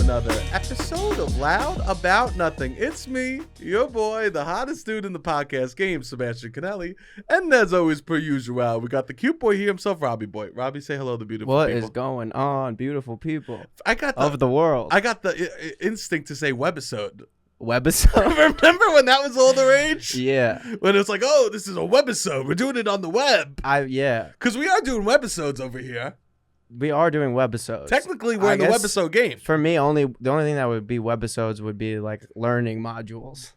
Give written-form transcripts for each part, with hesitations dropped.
another episode of Loud About Nothing. It's me, your boy, the hottest dude in the podcast game, Sebastian Conelli. And as always, per usual, we got the cute boy here himself, Robbie boy. Robbie, say hello to beautiful people. What is going on, beautiful people of the world? I got the instinct to say webisode. Webisode? Remember when that was all the rage? Yeah. When it's like, oh, this is a webisode. We're doing it on the web. Yeah. Because we are doing webisodes over here. We are doing webisodes. Technically, we're in the webisode game. For me, the only thing that would be webisodes would be like learning modules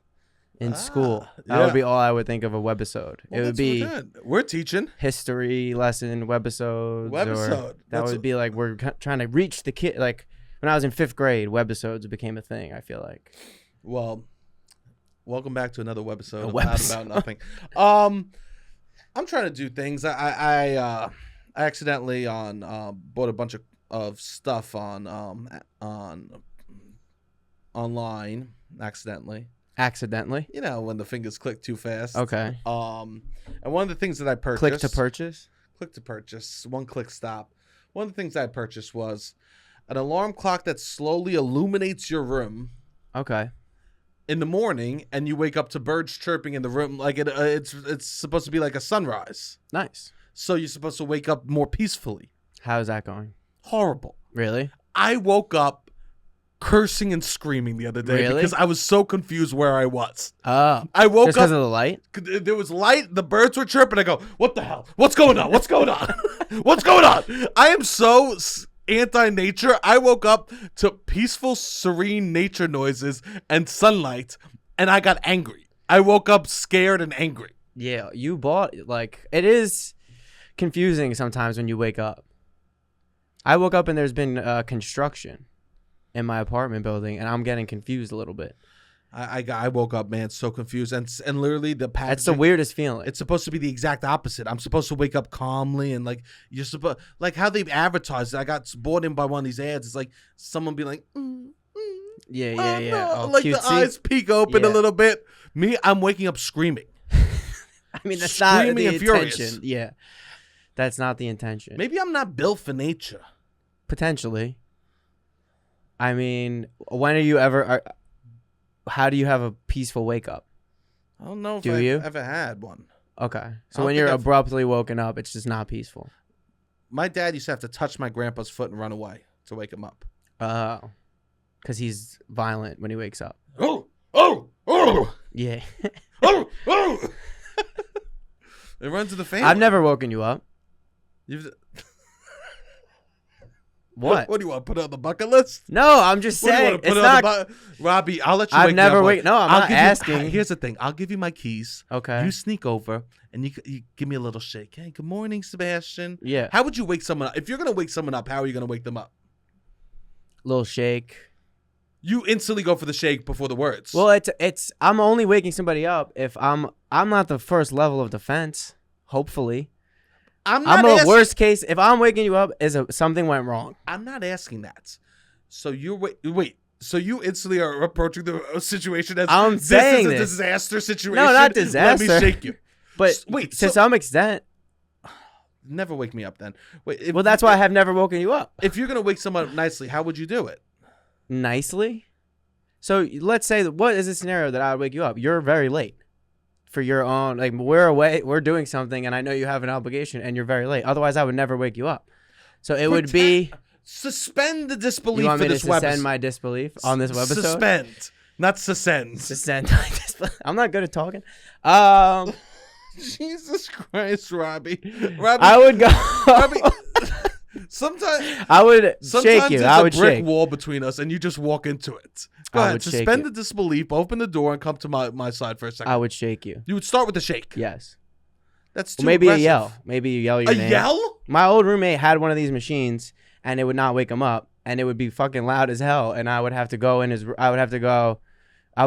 in school. That would be all I would think of a webisode. Well, it would be we're teaching history lesson webisodes. Webisode. That would be like we're trying to reach the kid. Like when I was in 5th grade, webisodes became a thing, I feel like. Well, welcome back to another webisode of webisode. About Nothing. I'm trying to do things. I accidentally bought a bunch of stuff on online accidentally. Accidentally? You know, when the fingers click too fast. Okay. And one of the things that I purchased. Click to purchase? Click to purchase. One click stop. One of the things I purchased was an alarm clock that slowly illuminates your room. Okay. In the morning, and you wake up to birds chirping in the room. Like it's supposed to be like a sunrise. Nice. So you're supposed to wake up more peacefully. How's that going? Horrible. Really? I woke up cursing and screaming the other day. Really? Because I was so confused where I was. Oh. I woke just because of the light? There was light. The birds were chirping. I go, what the hell? What's going on? What's going on? What's going on? I am so anti-nature. I woke up to peaceful, serene nature noises and sunlight, and I got angry. I woke up scared and angry. Yeah, you bought, like, it is confusing sometimes when you wake up. I woke up and there's been construction in my apartment building, and I'm getting confused a little bit. I woke up, man, so confused, and literally the packaging. That's the weirdest feeling. It's supposed to be the exact opposite. I'm supposed to wake up calmly and like you're supposed, like how they've advertised it. I got bought in by one of these ads. It's like someone be like, yeah. No. Like cutesy. The eyes peek open a little bit. Me, I'm waking up screaming. I mean, that's not the intention. Furious. Yeah, that's not the intention. Maybe I'm not built for nature. Potentially. I mean, when are you ever? How do you have a peaceful wake up? I don't know if I've ever had one. Okay. So when you're abruptly woken up, it's just not peaceful. My dad used to have to touch my grandpa's foot and run away to wake him up. Oh. Because he's violent when he wakes up. Oh. Yeah. Oh. It runs in the family. I've never woken you up. What? What do you want to put on the bucket list? No, I'm just saying. It's not. Robbie, I'll let you. I've never wake. No, I'm not asking. Here's the thing. I'll give you my keys. Okay. You sneak over and you give me a little shake. Hey, good morning, Sebastian. Yeah. How would you wake someone up? If you're gonna wake someone up, how are you gonna wake them up? Little shake. You instantly go for the shake before the words. Well, it's. I'm only waking somebody up if I'm not the first level of defense. Hopefully. I'm a worst case. If I'm waking you up, something went wrong. I'm not asking that. So you wait. So you instantly are approaching the situation as I'm saying this is a disaster situation. No, not disaster. Let me shake you. But wait, to some extent. Never wake me up then. Wait. Well, that's why I have never woken you up. If you're gonna wake someone up nicely, how would you do it? Nicely. So let's say, what is the scenario that I would wake you up? You're very late. For your own, like we're away, we're doing something, and I know you have an obligation, and you're very late. Otherwise, I would never wake you up. So it would be suspend the disbelief. You want me for to suspend my disbelief on this webisode? Suspend, not suspend. Suspend my disbelief. I'm not good at talking. Jesus Christ, Robbie. I would go. Robbie. Sometimes I would shake you. I would shake. There's a brick shake. wall between us, and you just walk into it. Go ahead, suspend the disbelief, open the door, and come to my side for a second. I would shake you. You would start with a shake. Yes. That's too maybe aggressive. a yell. Maybe you yell your name. A yell? My old roommate had one of these machines, and it would not wake him up, and it would be fucking loud as hell, and I would have to go I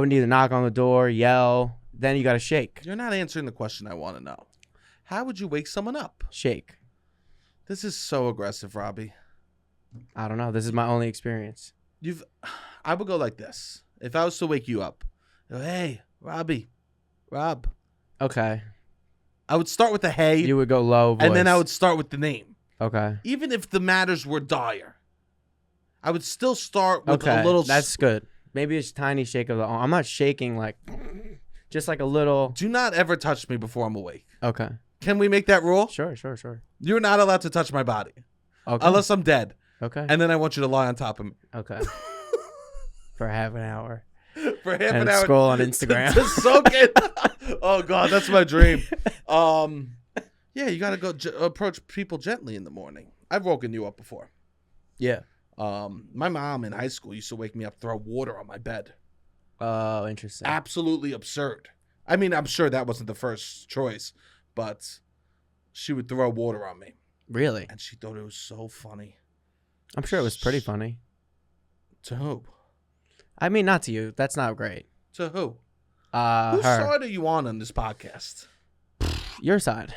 would either knock on the door, yell, then you got to shake. You're not answering the question I want to know. How would you wake someone up? Shake. This is so aggressive, Robbie. I don't know. This is my only experience. I would go like this. If I was to wake you up, hey, Rob. Okay. I would start with the hey. You would go low voice. And then I would start with the name. Okay. Even if the matters were dire. I would still start with Okay, a little. that's good. Maybe it's tiny shake of the arm. I'm not shaking like, just like a little. Do not ever touch me before I'm awake. Okay. Can we make that rule? Sure. You're not allowed to touch my body Okay. unless I'm dead. Okay. And then I want you to lie on top of me. Okay. For half an hour. For half And an hour. scroll on Instagram. To soak it. Oh, God, that's my dream. Yeah, you got to go approach people gently in the morning. I've woken you up before. Yeah. My mom in high school used to wake me up, throw water on my bed. Oh, interesting. Absolutely absurd. I mean, I'm sure that wasn't the first choice, but she would throw water on me. Really? And she thought it was so funny. I'm sure it was pretty funny. To who? I mean, not to you. That's not great. To who? Her. Whose side are you on this podcast? Your side.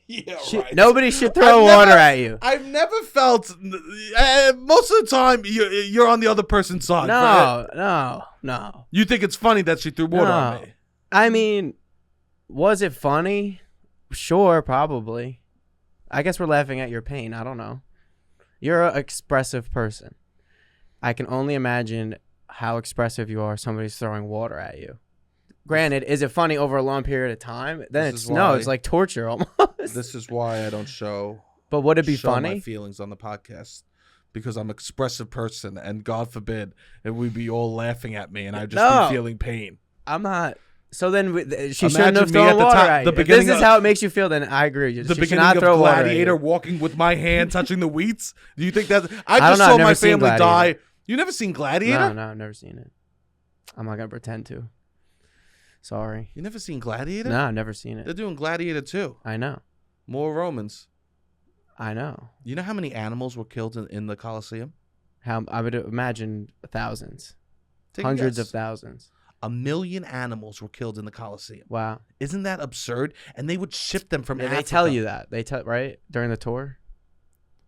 Yeah, right. Nobody should throw water at you. I've never felt. Most of the time, you're on the other person's side. No. You think it's funny that she threw water on me? I mean, was it funny? Sure, probably. I guess we're laughing at your pain. I don't know. You're an expressive person. I can only imagine how expressive you are. Somebody's throwing water at you. Granted, is it funny over a long period of time? Then it's like torture almost. This is why I don't show. But would it be show funny? My feelings on the podcast, because I'm an expressive person, and God forbid, if we'd be all laughing at me, and I'd just be feeling pain. I'm not. So then she Imagine shouldn't have me thrown at the water top- at the you. If beginning this is of- how it makes you feel, then I agree. The She should beginning not of throw water at Gladiator, you. walking with my hand touching the wheats. Do you think that? I don't just know, saw I've my never seen family Gladiator. die. You never seen Gladiator? No, I've never seen it. I'm not gonna pretend to. Sorry. You never seen Gladiator? No, I've never seen They're it. doing Gladiator too. I know. More Romans. I know. You know how many animals were killed in the Coliseum? How I would imagine thousands, Take a hundreds guess. of thousands. 1 million animals were killed in the Coliseum. Wow. Isn't that absurd? And they would ship them from Yeah, Africa. they tell you that. They tell right during the tour.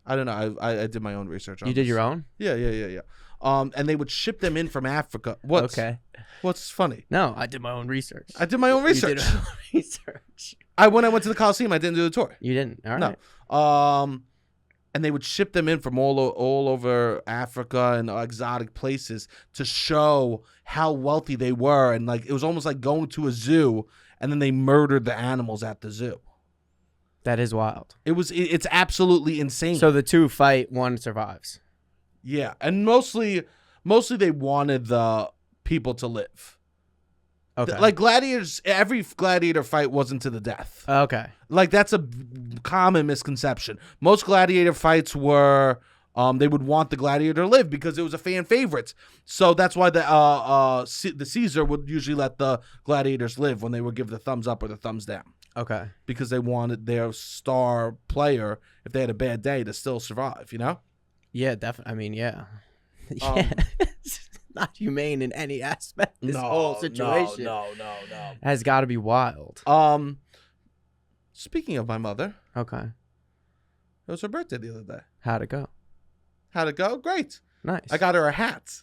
I don't know. I did my own research on You did this. your own? Yeah. And they would ship them in from Africa. Okay. What's funny? No, I did my own research. I did my own research. You did your own research. When I went to the Coliseum, I didn't do the tour. You didn't. All right. No. And they would ship them in from all over Africa and exotic places to show how wealthy they were, and like it was almost like going to a zoo, and then they murdered the animals at the zoo. That is wild. It's absolutely insane. So the two fight, one survives. Yeah, and mostly they wanted the people to live. Okay. Like gladiators, every gladiator fight wasn't to the death. Okay. Like that's a common misconception. Most gladiator fights were they would want the gladiator to live because it was a fan favorite. So that's why the Caesar would usually let the gladiators live when they would give the thumbs up or the thumbs down. Okay. Because they wanted their star player, if they had a bad day, to still survive, you know? Yeah, definitely. I mean, yeah. Yeah. It's not humane in any aspect. This whole situation No. has got to be wild. Speaking of my mother, Okay. it was her birthday the other day. How'd it go? How'd it go? Great. Nice. I got her a hat.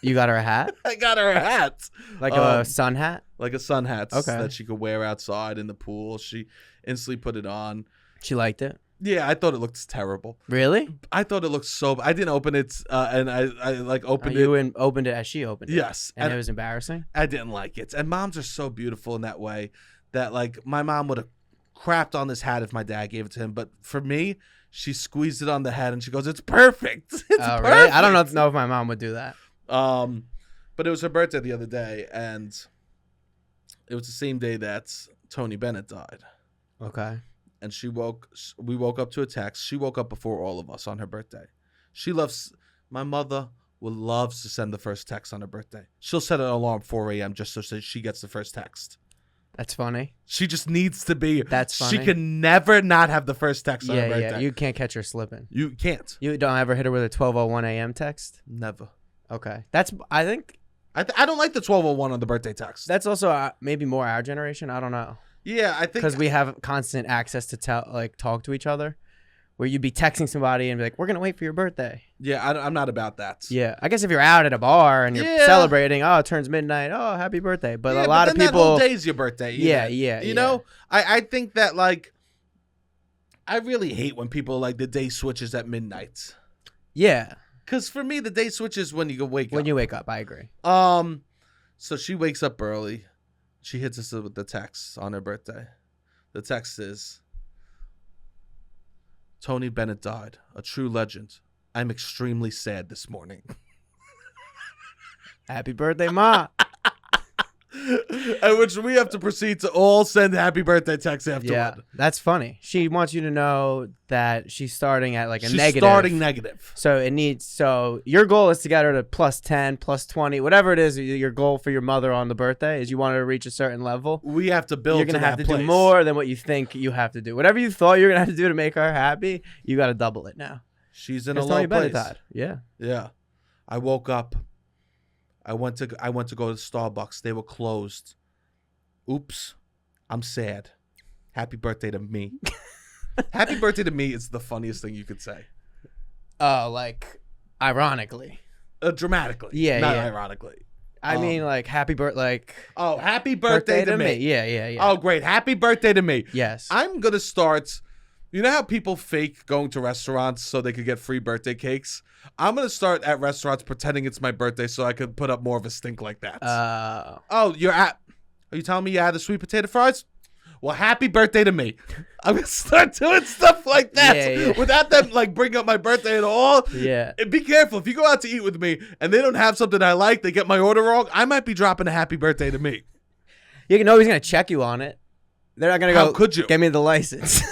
You got her a hat? I got her a hat. Like a sun hat? Like a sun hat Okay. that she could wear outside in the pool. She instantly put it on. She liked it? Yeah, I thought it looked terrible. Really? I thought it looked so... I didn't open it, and I like opened it. You opened it as she opened it? Yes. And it was embarrassing? I didn't like it. And moms are so beautiful in that way that, like, my mom would have crapped on this hat if my dad gave it to him. But for me, she squeezed it on the head and she goes, "It's perfect. It's perfect." Really? I don't know if my mom would do that. But it was her birthday the other day, and it was the same day that Tony Bennett died. Okay. And we woke up to a text. She woke up before all of us on her birthday. My mother loves to send the first text on her birthday. She'll set an alarm 4 a.m. just so she gets the first text. That's funny. She just needs to be. That's funny. She can never not have the first text on her birthday. Yeah. You can't catch her slipping. You can't. You don't ever hit her with a 12:01 a.m. text? Never. Okay. I think I don't like the 12:01 on the birthday text. that's also maybe more our generation. I don't know. Yeah, I think Because we have constant access to talk to each other, where you'd be texting somebody and be like, "We're gonna wait for your birthday." Yeah, I'm not about that. Yeah, I guess if you're out at a bar and you're Yeah. celebrating, oh, it turns midnight, oh, happy birthday. But Yeah, a lot but of then people, that whole day's your birthday. Yeah. You know, I think that like, I really hate when people like the day switches at midnight. Yeah, Because for me, the day switches when you wake up. When you wake up, I agree. So she wakes up early. She hits us with the text on her birthday. The text is, Tony Bennett died, a true legend. I'm extremely sad this morning. Happy birthday, Ma. At which we have to proceed to all send happy birthday texts afterward. Yeah, that's funny. She wants you to know that she's starting at like a She's negative. starting negative. So your goal is to get her to plus 10, plus 20, whatever it is. Your goal for your mother on the birthday is you want her to reach a certain level. We have to build. You're gonna to have that to place. do more than what you think you have to do. Whatever you thought you're gonna have to do to make her happy, you got to double it now. She's in a Tony low Bennett place. died. Yeah. Yeah. I woke up. I went to go to Starbucks. They were closed. Oops. I'm sad. Happy birthday to me. Happy birthday to me is the funniest thing you could say. Oh, like ironically. Dramatically. Yeah, Not yeah. ironically. I mean, like happy birthday, like Oh, happy birthday to me. Yeah. Oh, great. Happy birthday to me. Yes. I'm going to start. You know how people fake going to restaurants so they could get free birthday cakes? I'm going to start at restaurants pretending it's my birthday so I could put up more of a stink like that. Oh, are you telling me you had the sweet potato fries? Well, happy birthday to me. I'm going to start doing stuff like that Yeah. without them like bring up my birthday at all. Yeah. And be careful. If you go out to eat with me and they don't have something I like, they get my order wrong, I might be dropping a happy birthday to me. You know he's gonna check you on it. They're not gonna How go. could you? Give me the license?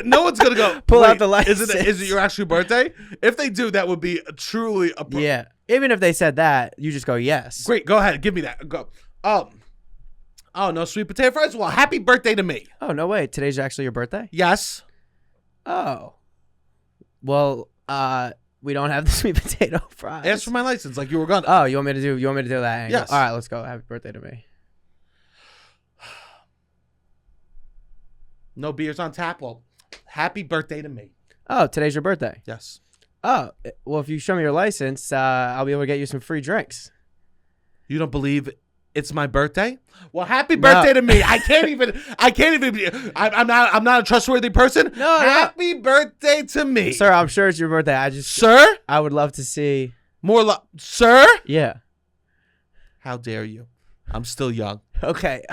No one's going to go, Pull out "Wait, the license." Is it your actual birthday? If they do, that would be truly a Yeah. Even if they said that, you just go yes. Great, go ahead. Give me that. Go. Oh, no sweet potato fries? Well, happy birthday to me. Oh no, wait. Today's actually your birthday. Yes. Oh. Well, we don't have the sweet potato fries. Ask for my license like you were gonna. Oh, you want me to do that angle? Yes. All right, let's go. Happy birthday to me. No beers on tap. Well, happy birthday to me. Oh, today's your birthday. Yes. Oh, well, if you show me your license, I'll be able to get you some free drinks. You don't believe it's my birthday? Well, happy birthday to me. I can't even I'm not a trustworthy person. No. Happy birthday to me. Sir, I'm sure it's your birthday. Sir? I would love to see. Sir? Yeah. How dare you? I'm still young. Okay.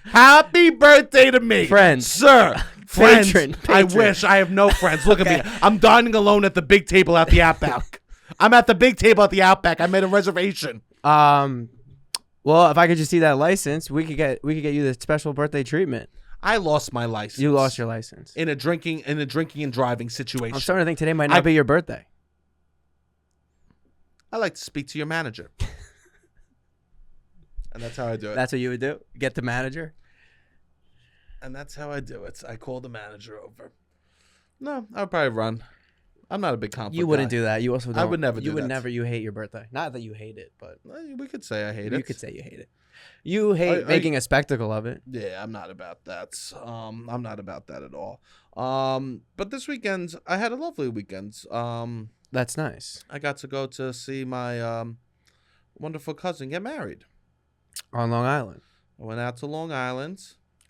Happy birthday to me. Friends. Sir. Friends. Patron. I wish. I have no friends. Look at me. I'm dining alone at the big table at the Outback. I'm at the big table at the Outback. I made a reservation. Well, if I could just see that license, we could get you the special birthday treatment. I lost my license. You lost your license. In a drinking and driving situation. I'm starting to think today might not be your birthday. I like to speak to your manager. And that's how I do it. That's what you would do? Get the manager? And that's how I do it. I call the manager over. No, I would probably run. I'm not a big conflict You wouldn't guy. do that. You also don't. I would never do You would that. never. You hate your birthday. Not that you hate it, but We could say I hate it. you could say you hate it. You hate making a spectacle of it. Yeah, I'm not about that. I'm not about that at all. But this weekend, I had a lovely weekend. That's nice. I got to go to see my wonderful cousin get married. On Long Island. I went out to Long Island.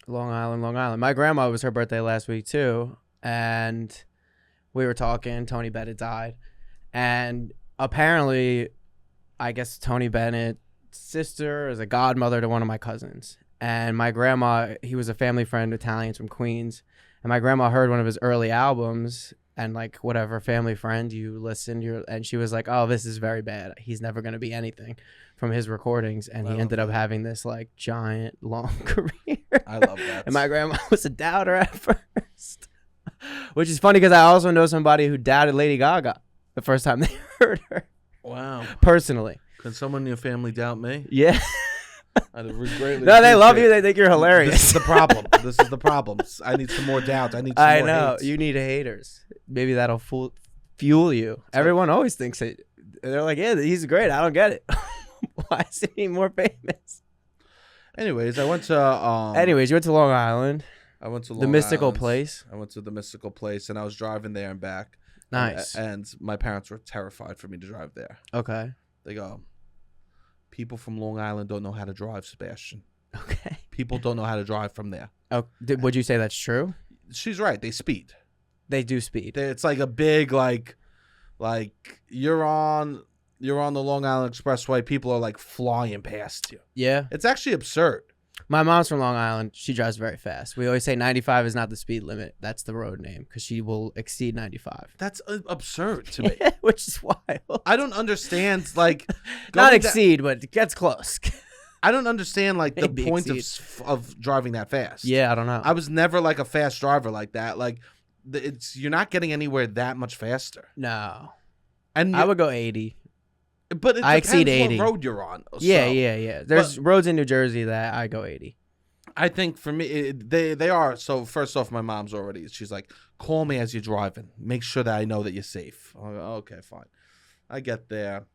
Long Island. My grandma, was her birthday last week too, and we were talking. Tony Bennett died, and apparently, I guess Tony Bennett's sister is a godmother to one of my cousins. And my grandma, he was a family friend, Italians from Queens, and my grandma heard one of his early albums. And like whatever family friend you listened, and she was like, "Oh, this is very bad. He's never gonna be anything from his recordings." And he ended up having this like giant long career. I love that. And my grandma was a doubter at first, which is funny because I also know somebody who doubted Lady Gaga the first time they heard her. Wow. Personally. Can someone in your family doubt me? Yeah. I'd greatly No, they love you. They think you're hilarious. This is the problem. This is the problem. I need some more doubt. I need some more hate. You need haters. Maybe that'll fuel you. Everyone always thinks it. They're like, yeah, he's great. I don't get it. Why is he more famous? Anyways, I went to Anyways, you went to Long Island. I went to the mystical Island. place. I went to the mystical place, and I was driving there and back. Nice. And my parents were terrified for me to drive there. Okay. They go, people from Long Island don't know how to drive, Sebastian. Okay. People don't know how to drive from there. Oh, would you say that's true? She's right. They speed. They do speed. It's like a big, like Like you're on the Long Island Expressway, people are like flying past you. Yeah. It's actually absurd. My mom's from Long Island. She drives very fast. We always say 95 is not the speed limit. That's the road name because she will exceed 95. That's absurd to me. Which is wild. I don't understand, like... Not exceed, but it gets close. I don't understand, like, the Maybe point exceed. of driving that fast. Yeah, I don't know. I was never, like, a fast driver like that. Like, you're not getting anywhere that much faster. No. And I would go 80. But it I depends exceed 80. what road you're on. Yeah. There's roads in New Jersey that I go 80. I think for me, they are. So first off, my mom's already. She's like, call me as you're driving. Make sure that I know that you're safe. I go, okay, fine. I get there.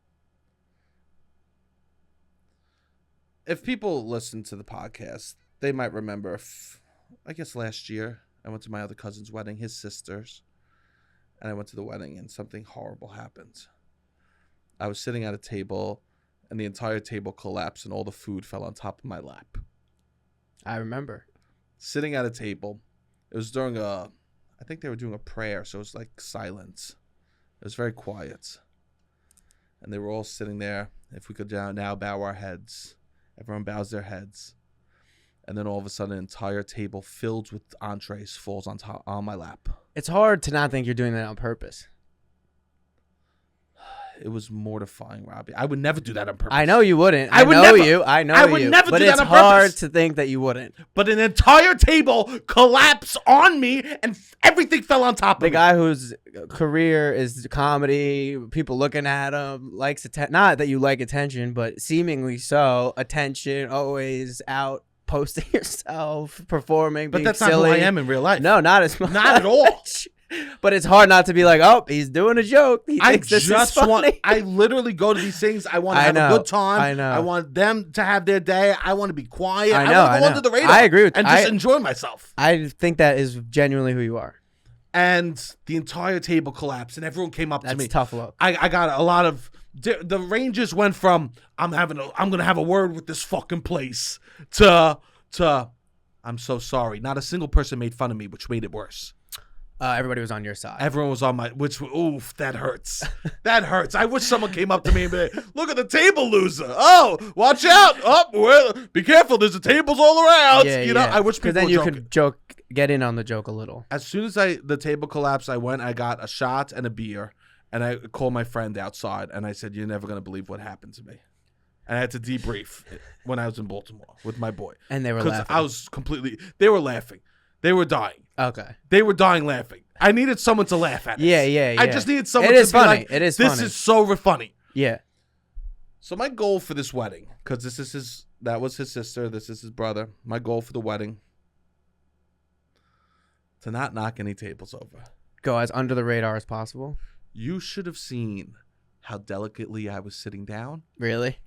If people listen to the podcast, they might remember. I guess last year I went to my other cousin's wedding, his sister's, and I went to the wedding, and something horrible happened. I was sitting at a table, and the entire table collapsed, and all the food fell on top of my lap. I remember. Sitting at a table. It was during I think they were doing a prayer, so it was like silence. It was very quiet. And they were all sitting there. If we could now bow our heads. Everyone bows their heads. And then all of a sudden, an entire table filled with entrees falls on my lap. It's hard to not think you're doing that on purpose. It was mortifying, Robbie. I would never do that on purpose. I know you wouldn't. I would know never. you. I know you. I would never but do that on it's hard purpose. to think that you wouldn't. But an entire table collapsed on me, and everything fell on top of The me. guy whose career is comedy, people looking at him, likes attention. Not that you like attention, but seemingly so. Attention, always out, posting yourself, performing, But being that's silly. not who I am in real life. No, not as much. Not at all. But it's hard not to be like, oh, he's doing a joke. He thinks this is funny. I literally go to these things. I want to have a good time. I know. I want them to have their day. I want to be quiet. I know. want to go under the radar. I agree with and just enjoy myself. I think that is genuinely who you are. And the entire table collapsed, and everyone came up to me. That's tough luck. I got a lot of the ranges went from I'm gonna have a word with this fucking place to I'm so sorry. Not a single person made fun of me, which made it worse. Everybody was on your side. Everyone was on oof, that hurts. That hurts. I wish someone came up to me and be like, look at the table loser. Oh, watch out. Oh, be careful. There's the tables all around. Yeah, you know, I wish people then were you joking. could get in on the joke a little. As soon as the table collapsed, I got a shot and a beer, and I called my friend outside, and I said, you're never going to believe what happened to me. And I had to debrief when I was in Baltimore with my boy. And they were laughing. I was they were laughing. They were dying. Okay. They were dying laughing. I needed someone to laugh at it. Yeah. I just needed someone to be funny. Like, it is funny. This is so funny. Yeah. So my goal for this wedding, because that was his sister, this is his brother. My goal for the wedding, to not knock any tables over. Go as under the radar as possible. You should have seen how delicately I was sitting down. Really?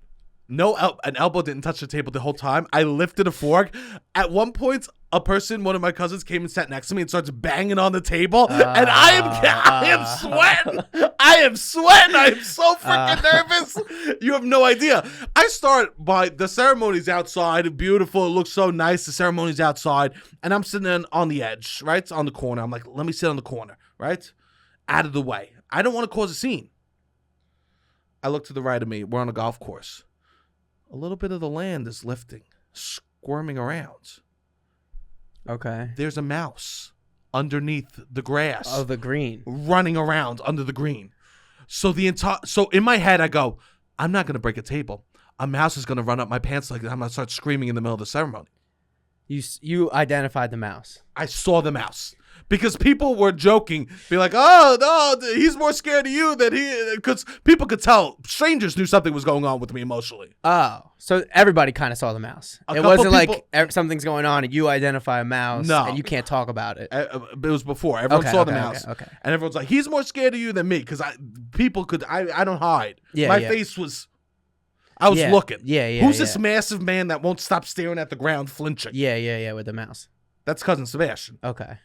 No, an elbow didn't touch the table the whole time. I lifted a fork. At one point, one of my cousins came and sat next to me and starts banging on the table. And I am sweating. I am sweating. I am so freaking nervous. You have no idea. I start by the ceremony's outside. Beautiful. It looks so nice. The ceremony's outside. And I'm sitting on the edge, right? On the corner. I'm like, let me sit on the corner, right? Out of the way. I don't want to cause a scene. I look to the right of me. We're on a golf course. A little bit of the land is lifting, squirming around. Okay. There's a mouse underneath the grass. Oh, the green. Running around under the green. So in my head, I go, I'm not going to break a table. A mouse is going to run up my pants like that. I'm going to start screaming in the middle of the ceremony. You identified the mouse. I saw the mouse. Because people were joking, be like, oh, no, he's more scared of you than because people could tell. Strangers knew something was going on with me emotionally. Oh, so everybody kind of saw the mouse. It wasn't like something's going on and you identify a mouse and you can't talk about it. It was before. Everyone saw the mouse. Okay. And everyone's like, he's more scared of you than me because I don't hide. Yeah, My face was, I was looking. Yeah. Who's this massive man that won't stop staring at the ground, flinching? Yeah, with the mouse. That's cousin Sebastian. Okay.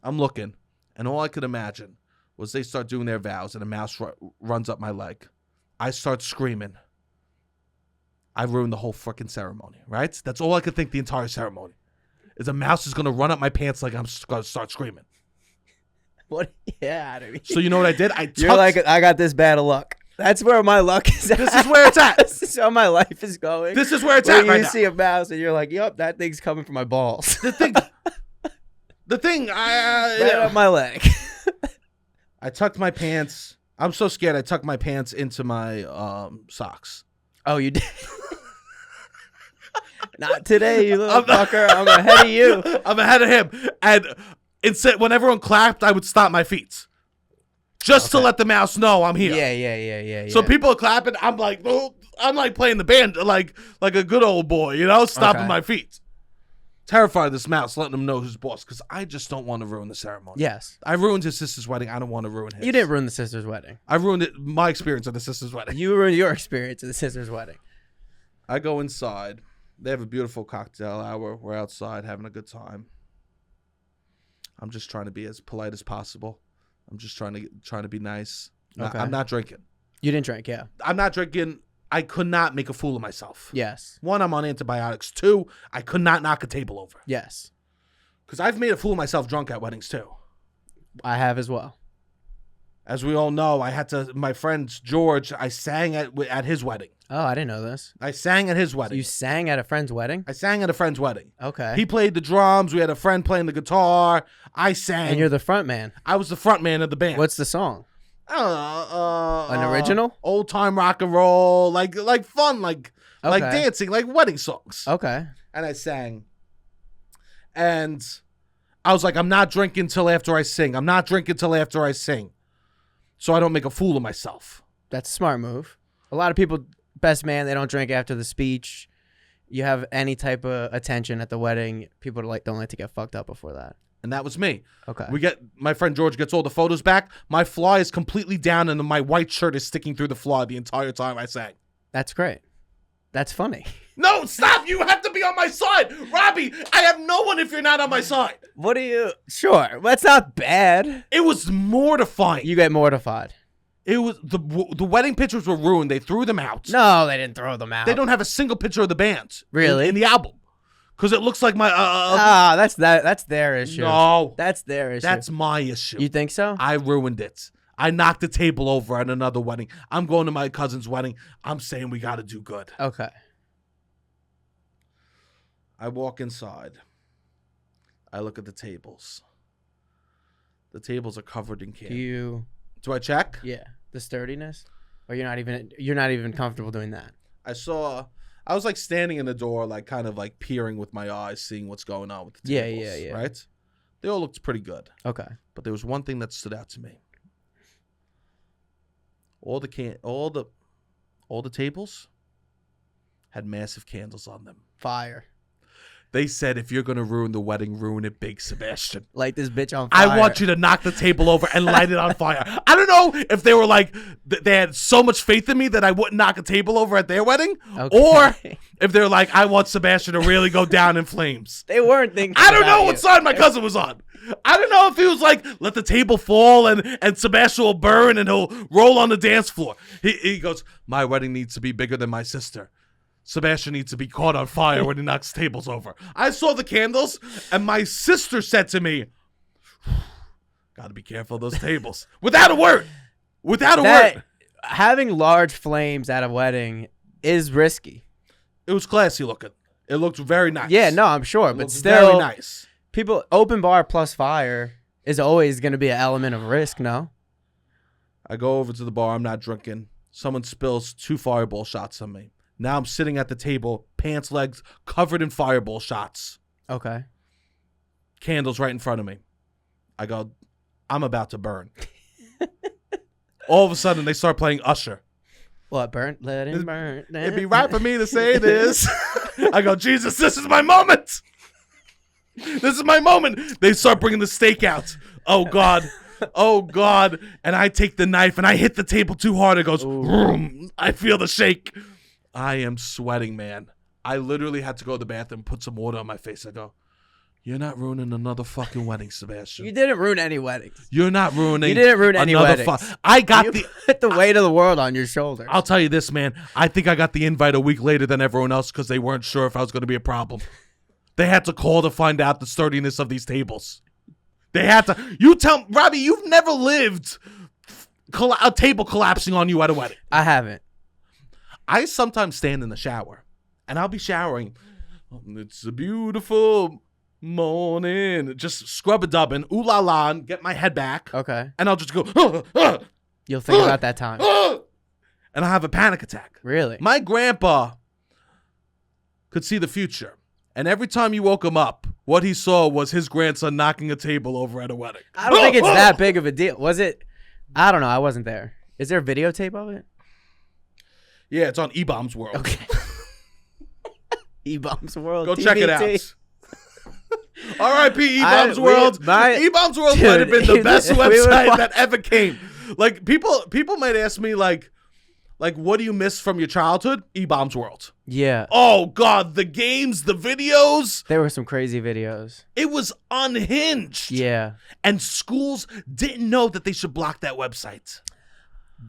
I'm looking, and all I could imagine was they start doing their vows, and a mouse runs up my leg. I start screaming. I ruined the whole freaking ceremony, right? That's all I could think the entire ceremony. Is a mouse is going to run up my pants like I'm going to start screaming. What? Yeah, out of me. So you know what I did? You're like, I got this bad of luck. That's where my luck is at. This is where it's at. This is how my life is going. This is where it's Where at right you now. see a mouse and you're like, yup, that thing's coming for my balls. The thing, Right up my leg. I tucked my pants. I'm so scared. I tucked my pants into my socks. Oh, you did? Not today, you little fucker. I'm ahead of you. I'm ahead of him. And instead, when everyone clapped, I would stop my feet. Just to let the mouse know I'm here. Yeah. So people are clapping. I'm like, oh, I'm like playing the band like a good old boy, you know, stomping my feet. Terrified of this mouse, letting him know who's boss, because I just don't want to ruin the ceremony. Yes. I ruined his sister's wedding. I don't want to ruin his. You didn't ruin the sister's wedding. I ruined my experience of the sister's wedding. You ruined your experience of the sister's wedding. I go inside. They have a beautiful cocktail hour. We're outside having a good time. I'm just trying to be as polite as possible. I'm just trying to be nice. Okay. I'm not drinking. You didn't drink, yeah. I'm not drinking. I could not make a fool of myself. Yes. 1, I'm on antibiotics. 2, I could not knock a table over. Yes. Because I've made a fool of myself drunk at weddings too. I have as well. As we all know, I had to. My friend George, I sang at his wedding. Oh, I didn't know this. I sang at his wedding. You sang at a friend's wedding? I sang at a friend's wedding. Okay. He played the drums. We had a friend playing the guitar. I sang. And you're the front man. I was the front man of the band. What's the song? An original? Old time rock and roll, like fun, like Okay. dancing, like wedding songs. Okay. And I sang. And I was like, I'm not drinking till after I sing. I'm not drinking till after I sing. So I don't make a fool of myself. That's a smart move. A lot of people, best man, they don't drink after the speech. You have any type of attention at the wedding, people don't like to get fucked up before that. And that was me. Okay. My friend George gets all the photos back. My flaw is completely down and my white shirt is sticking through the flaw the entire time I sang. That's great. That's funny. No, stop. You have to be on my side. Robbie, I have no one if you're not on my side. What do you... Sure. That's not bad. It was mortifying. You get mortified. It was the wedding pictures were ruined. They threw them out. No, they didn't throw them out. They don't have a single picture of the band. Really? In the album. Because it looks like my... that's their issue. No. That's their issue. That's my issue. You think so? I ruined it. I knocked the table over at another wedding. I'm going to my cousin's wedding. I'm saying we got to do good. Okay. I walk inside. I look at the tables. The tables are covered in candy. Do I check? Yeah. The sturdiness? Or you're not even comfortable doing that? I was like standing in the door, like kind of like peering with my eyes, seeing what's going on with the tables. Yeah. Right? They all looked pretty good. Okay. But there was one thing that stood out to me. All the tables had massive candles on them. Fire. They said, if you're going to ruin the wedding, ruin it big, Sebastian. Light this bitch on fire. I want you to knock the table over and light it on fire. I don't know if they were like, they had so much faith in me that I wouldn't knock a table over at their wedding. Okay. Or if they're like, I want Sebastian to really go down in flames. They weren't thinking I don't know what side my cousin was on. I don't know if he was like, let the table fall and Sebastian will burn and he'll roll on the dance floor. He goes, my wedding needs to be bigger than my sister. Sebastian needs to be caught on fire when he knocks tables over. I saw the candles, and my sister said to me, gotta be careful of those tables. Without a word. Having large flames at a wedding is risky. It was classy looking. It looked very nice. Yeah, no, I'm sure. But still, very nice. People, open bar plus fire is always going to be an element of risk, no? I go over to the bar. I'm not drinking. Someone spills 2 fireball shots on me. Now I'm sitting at the table, pants, legs covered in fireball shots. Okay. Candles right in front of me. I go, I'm about to burn. All of a sudden, they start playing Usher. What, burn? Let it burn. It'd be right for me to say this. I go, Jesus, this is my moment. This is my moment. They start bringing the steak out. Oh, God. Oh, God. And I take the knife, and I hit the table too hard. It goes, vroom. I feel the shake. I am sweating, man. I literally had to go to the bathroom and put some water on my face. I go, you're not ruining another fucking wedding, Sebastian. You didn't ruin any weddings. You're not ruining. You didn't ruin any weddings. I got put the weight of the world on your shoulders. I'll tell you this, man. I think I got the invite a week later than everyone else because they weren't sure if I was going to be a problem. They had to call to find out the sturdiness of these tables. They had to. You tell Robbie, you've never lived a table collapsing on you at a wedding. I haven't. I sometimes stand in the shower, and I'll be showering. It's a beautiful morning. Just scrub a dubbin, ooh la la, and get my head back. Okay. And I'll just go. You'll think about that time. And I'll have a panic attack. Really? My grandpa could see the future. And every time you woke him up, what he saw was his grandson knocking a table over at a wedding. I don't think it's that big of a deal. Was it? I don't know. I wasn't there. Is there a videotape of it? Yeah, it's on E-Bombs World. Okay. E-Bombs World. Go TBT. check it out. R.I.P. E-Bombs World. E-Bombs World might have been the best website that ever came. Like, people might ask me, like, what do you miss from your childhood? E-Bombs World. Yeah. Oh, God. The games, the videos. There were some crazy videos. It was unhinged. Yeah. And schools didn't know that they should block that website.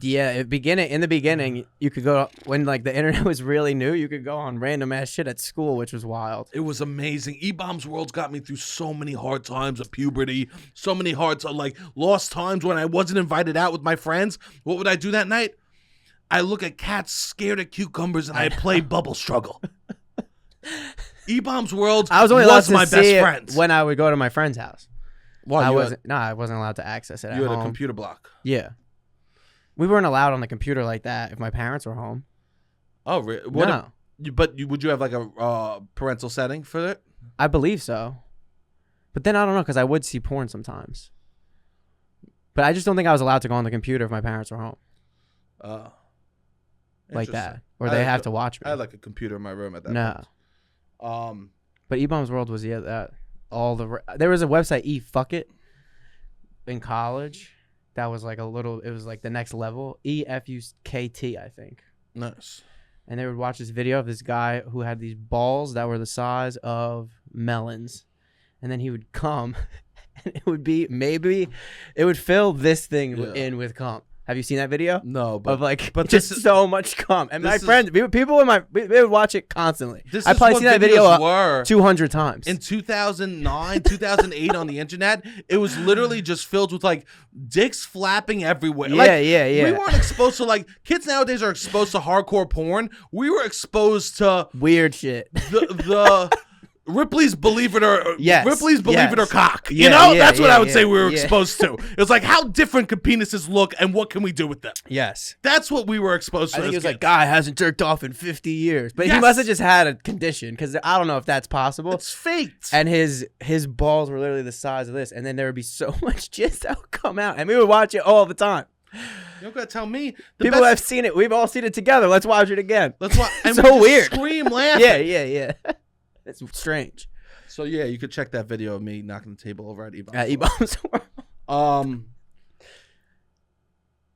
Yeah. In the beginning, you could go, when like the internet was really new, you could go on random ass shit at school, which was wild. It was amazing. E-Bombs World's got me through so many hard times of puberty, so many hard, like, lost times when I wasn't invited out with my friends. What would I do that night? I look at cats scared of cucumbers and I play Bubble Struggle. E-Bombs World I was only allowed to my see best it friend. when I would go to my friend's house. Well, I wasn't allowed to access it at You had home. a computer block. Yeah. We weren't allowed on the computer like that if my parents were home. Oh, really? No. Would you have like a parental setting for it? I believe so. But then I don't know, because I would see porn sometimes. But I just don't think I was allowed to go on the computer if my parents were home. Like that. Or they have to watch me. I had like a computer in my room at that point. But E-Bombs World was there was a website, Fuck It, in college. That was like it was like the next level. EFUKT, I think. Nice. And they would watch this video of this guy who had these balls that were the size of melons. And then he would come, and it would fill this thing in with cum. Have you seen that video? No, but just so much cum. And my friends, people they would watch it constantly. I probably seen that video 200 times. In 2009, 2008 on the internet, it was literally just filled with like dicks flapping everywhere. Yeah. We weren't exposed to like kids nowadays are exposed to hardcore porn. We were exposed to weird shit. The Ripley's Believe It or Cock. Yeah, That's what I would say we were exposed to. It was like, how different could penises look and what can we do with them? Yes. That's what we were exposed to. I think it was like, guy hasn't jerked off in 50 years. But he must have just had a condition, because I don't know if that's possible. It's faked. And his balls were literally the size of this. And then there would be so much jizz that would come out. And we would watch it all the time. You don't gotta tell me. People have seen it. We've all seen it together. Let's watch it again. Let's watch. It's so weird. Scream laughing. Yeah. It's strange. So yeah, you could check that video of me knocking the table over at E-Bombs. At E-Bombs World.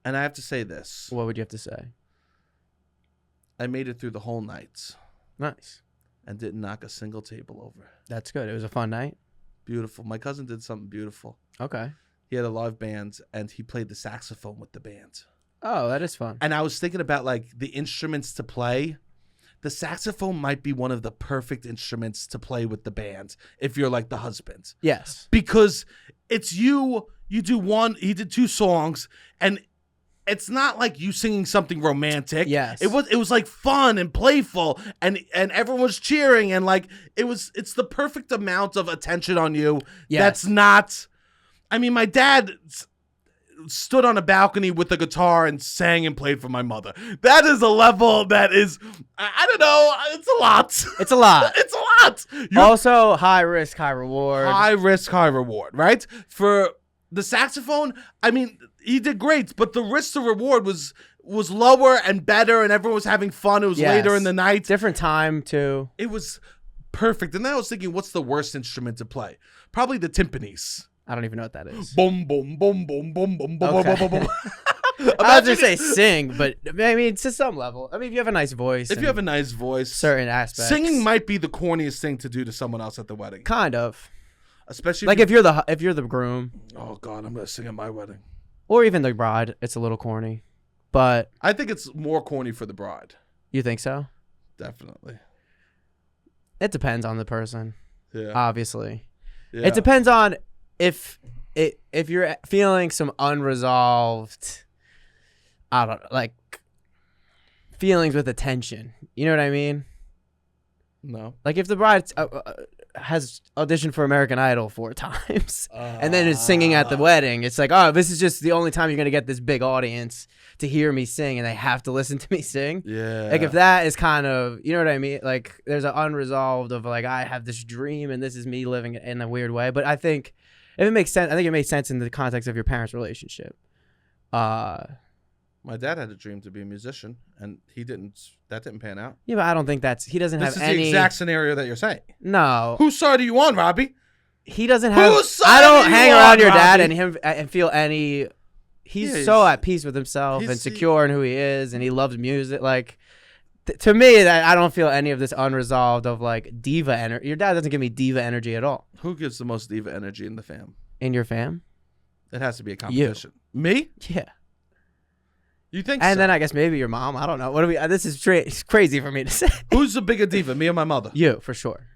And I have to say this. What would you have to say? I made it through the whole night. Nice. And didn't knock a single table over. That's good. It was a fun night. Beautiful. My cousin did something beautiful. Okay. He had a live band and he played the saxophone with the band. Oh, that is fun. And I was thinking about like the instruments to play. The saxophone might be one of the perfect instruments to play with the band if you're like the husband. Yes. Because it's you do he did 2 songs, and it's not like you singing something romantic. Yes. It was like fun and playful, and everyone was cheering, and like it's the perfect amount of attention on you. Yes. That's not, I mean, my dad stood on a balcony with a guitar and sang and played for my mother. That is a level that is, I don't know, it's a lot. It's a lot. It's a lot. Also, high risk, high reward. High risk, high reward, right? For the saxophone, I mean, he did great, but the risk to reward was lower and better, and everyone was having fun. It was later in the night. Different time, too. It was perfect. And then I was thinking, what's the worst instrument to play? Probably the timpanis. I don't even know what that is. Boom, boom, boom, boom, boom, boom, boom, Okay. boom, boom, boom. I was going to say sing, but I mean, to some level. I mean, if you have a nice voice. If you have a nice voice. Certain aspects. Singing might be the corniest thing to do to someone else at the wedding. Kind of. Especially like if you're the groom. Oh, God, I'm going to sing at my wedding. Or even the bride. It's a little corny. But I think it's more corny for the bride. You think so? Definitely. It depends on the person. Yeah. Obviously. Yeah. It depends on if if you're feeling some unresolved, I don't know, like feelings with attention, you know what I mean? No. Like if the bride has auditioned for American Idol 4 times and then is singing at the wedding, it's like, oh, this is just the only time you're gonna get this big audience to hear me sing, and they have to listen to me sing. Yeah. Like if that is kind of, you know what I mean? Like there's an unresolved of like, I have this dream and this is me living it in a weird way. But I think if it makes sense, I think it makes sense in the context of your parents' relationship. My dad had a dream to be a musician, and that didn't pan out. Yeah, but I don't think he doesn't have any. This is the exact scenario that you're saying. No. Whose side are you on, Robbie? He doesn't have. Whose side I don't are you hang on, around your dad Robbie? and feel any. He's Yeah, so at peace with himself and secure in who he is, and he loves music. Like, to me, that I don't feel any of this unresolved of like diva energy. Your dad doesn't give me diva energy at all. Who gives the most diva energy in the fam? In your fam? It has to be a competition. Me? Yeah. You think And so? then I guess maybe your mom. I don't know. What do we? This is it's crazy for me to say. Who's the bigger diva, me or my mother? You, for sure.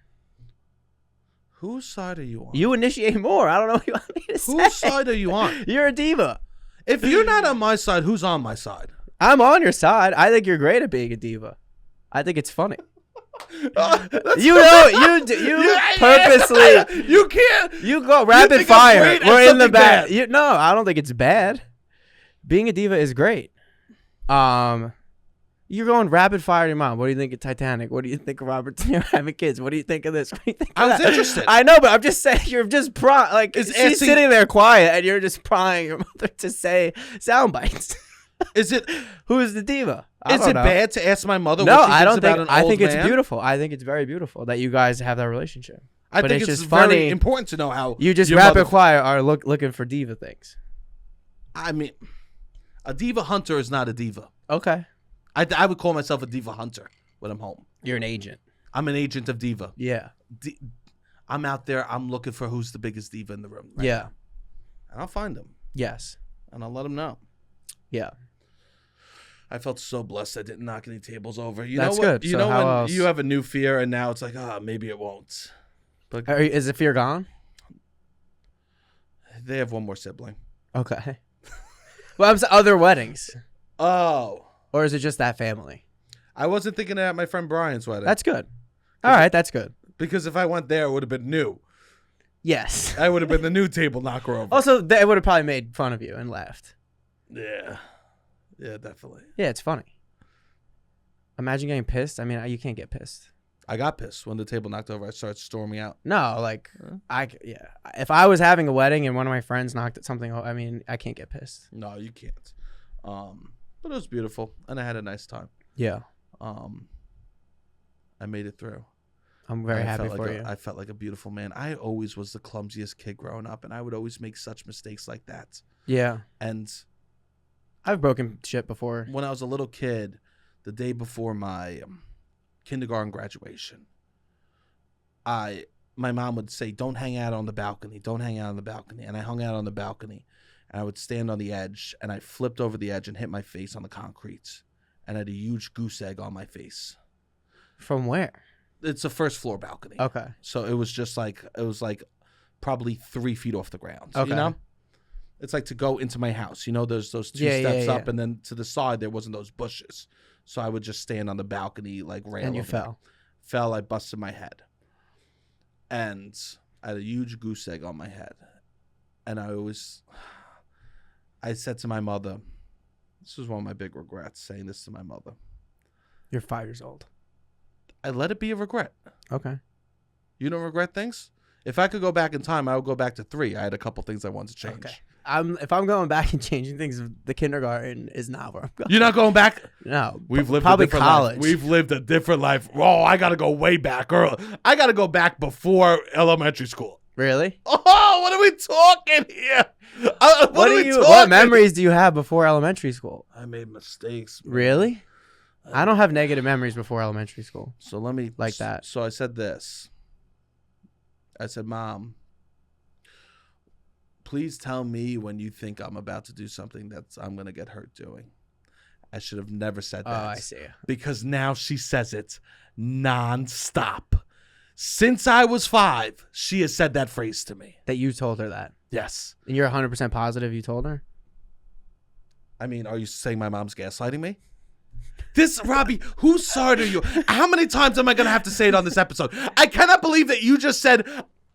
Whose side are you on? You initiate more. I don't know what you want me to say. Whose side are you on? You're a diva. If you're not on my side, who's on my side? I'm on your side. I think you're great at being a diva. I think it's funny. You purposely. You can't. You go rapid think I'm fire. great at We're in the something back. bad. No, I don't think it's bad. Being a diva is great. You're going rapid fire to your mom. What do you think of Titanic? What do you think of Robert De Niro having kids? What do you think of this? What do you think of I was that? interested. I know, but I'm just saying you're just she's sitting there quiet and you're just prying your mother to say sound bites. Is it? Who is the diva? Is it bad to ask my mother? No, what she I thinks don't about think. an I old think it's man? beautiful. I think it's very beautiful that you guys have that relationship. I But think it's it's just very funny. important to know how You just your rapid mother- fire are looking for diva things. I mean, a diva hunter is not a diva. Okay. I would call myself a diva hunter when I'm home. You're an agent. I'm an agent of diva. Yeah. I'm out there. I'm looking for who's the biggest diva in the room. Right Yeah. now. And I'll find them. Yes. And I'll let them know. Yeah. I felt so blessed I didn't knock any tables over. You That's know what? good. You So know how when else? you have a new fear and now it's like, maybe it won't. But Is the fear gone? they have one more sibling. Okay. Well, I'm saying other weddings, Oh. or is it just that family? I wasn't thinking at my friend Brian's wedding. That's good. All right, that's good. Because if I went there, it would have been new. Yes. I would have been the new table knocker over. Also, they would have probably made fun of you and laughed. Yeah. Yeah, definitely. Yeah, it's funny. Imagine getting pissed. I mean, you can't get pissed. I got pissed when the table knocked over. I started storming out. No, like yeah. If I was having a wedding and one of my friends knocked at something, I mean, I can't get pissed. No, you can't. But it was beautiful, and I had a nice time. Yeah. I made it through. I'm very happy felt for like you. I felt like a beautiful man. I always was the clumsiest kid growing up, and I would always make such mistakes like that. Yeah. And I've broken shit before. when I was a little kid, the day before my kindergarten graduation, my mom would say, "Don't hang out on the balcony. Don't hang out on the balcony." And I hung out on the balcony, and I would stand on the edge, and I flipped over the edge and hit my face on the concrete, and I had a huge goose egg on my face. From where? It's a first floor balcony. Okay. So it was just like, probably 3 feet off the ground. Okay. You know? It's like to go into my house. You know, there's those two Yeah, steps yeah, up, yeah. and then to the side, there wasn't those bushes. So I would just stand on the balcony, like rail. And you over fell. it. Fell, I busted my head. And I had a huge goose egg on my head. And I said to my mother, this was one of my big regrets, saying this to my mother. You're 5 years old. I let it be a regret. Okay. You don't regret things? If I could go back in time, I would go back to 3. I had a couple things I wanted to change. Okay. If I'm going back and changing things, the kindergarten is not where I'm going. You're not going back? No. We've lived probably a different college. life. We've lived a different life. Oh, I got to go way back. I got to go back before elementary school. Really? Oh, what are we talking here? What memories do you have before elementary school? I made mistakes. Man. Really? I don't have negative memories before elementary school. So let me like that. So I said this. I said, Mom, please tell me when you think I'm about to do something that I'm going to get hurt doing. I should have never said that. Oh, I see. Because now she says it nonstop. Since I was 5, she has said that phrase to me. That you told her that. Yes. And you're 100% positive you told her? I mean, are you saying my mom's gaslighting me? Robbie, whose side are you? How many times am I going to have to say it on this episode? I cannot believe that you just said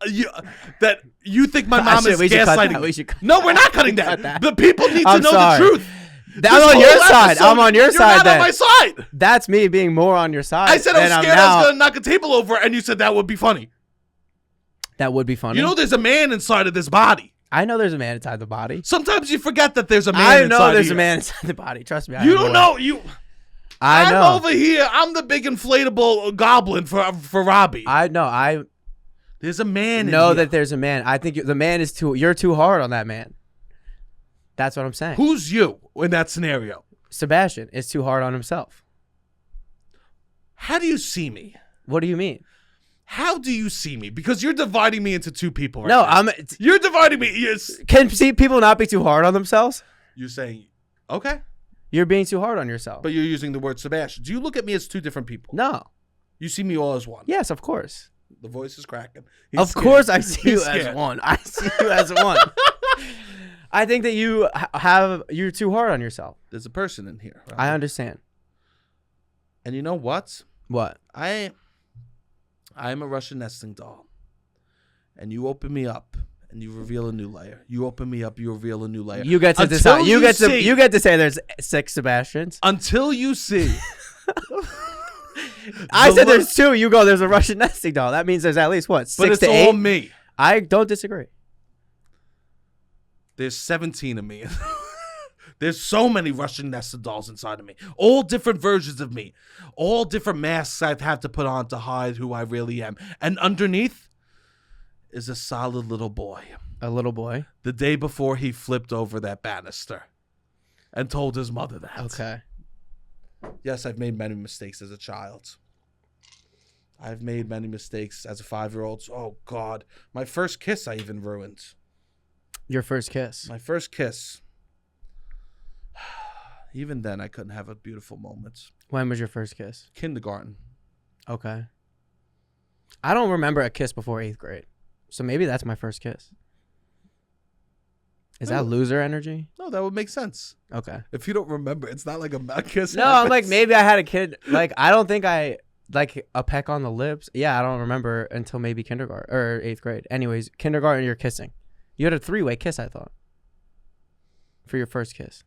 that you think my mom is gaslighting me. No, we're not cutting that. The people need to know the truth. I'm on your side. I'm on your side. You're not on my side. That's me being more on your side. I said I was scared I was going to knock a table over, and you said that would be funny. That would be funny. You know there's a man inside of this body. I know there's a man inside the body. Sometimes you forget that there's a man inside I know there's a man inside the body. Trust me. You don't know. I know. I'm over here. I'm the big inflatable goblin for Robbie. I know. There's a man know that there's a man. I think the man is you're too hard on that man. That's what I'm saying. Who's you in that scenario? Sebastian is too hard on himself. How do you see me? What do you mean? How do you see me? Because you're dividing me into two people right now. You're dividing me. Yes. Can people not be too hard on themselves? You're saying, okay. You're being too hard on yourself. But you're using the word Sebastian. Do you look at me as two different people? No. You see me all as one? Yes, of course. The voice is cracking. Of course I see you as one. I see you as one. I think that you're too hard on yourself. There's a person in here. Right? I understand. And you know what? What? I'm a Russian nesting doll. And you open me up and you reveal a new layer. You open me up, you reveal a new layer. You get to decide. You get to say there's 6 Sebastians. Until you see. I said there's 2. You go, there's a Russian nesting doll. That means there's at least what? 6 to 8? But it's all me. I don't disagree. There's 17 of me. There's so many Russian nested dolls inside of me. All different versions of me. All different masks I've had to put on to hide who I really am. And underneath is a solid little boy. A little boy? The day before he flipped over that banister and told his mother that. Okay. Yes, I've made many mistakes as a child. I've made many mistakes as a 5-year-old. Oh, God. My first kiss I even ruined. Your first kiss? My first kiss. Even then, I couldn't have a beautiful moment. When was your first kiss? Kindergarten. Okay. I don't remember a kiss before 8th grade. So maybe that's my first kiss. Is that loser energy? No, that would make sense. Okay. If you don't remember, it's not like a kiss. No, I'm like, maybe I had a kid. Like, I don't think I, like, a peck on the lips. Yeah, I don't remember until maybe kindergarten or 8th grade. Anyways, kindergarten, you're kissing. You had a 3-way kiss, I thought. For your first kiss.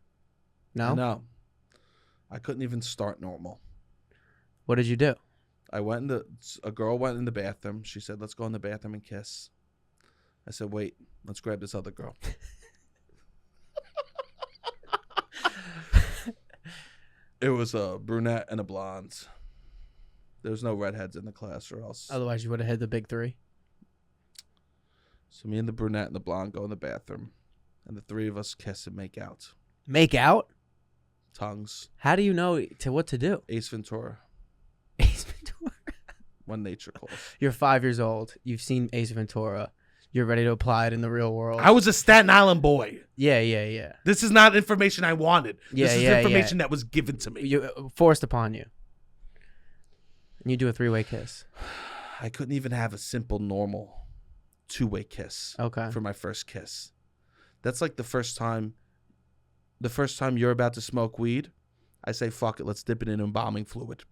No? No. I couldn't even start normal. What did you do? A girl went in the bathroom. She said, let's go in the bathroom and kiss. I said, wait, let's grab this other girl. It was a brunette and a blonde. There was no redheads in the class or else. Otherwise, you would have had the big 3. So me and the brunette and the blonde go in the bathroom. And the 3 of us kiss and make out. Make out? Tongues. How do you know what to do? Ace Ventura. Ace Ventura. One nature calls. You're 5 years old. You've seen Ace Ventura. You're ready to apply it in the real world. I was a Staten Island boy. Yeah. This is not information I wanted. This is information that was given to me. You forced upon you. And you do a 3-way kiss. I couldn't even have a simple, normal 2-way kiss. Okay. For my first kiss. That's like the first time you're about to smoke weed, I say, fuck it, let's dip it in embalming fluid.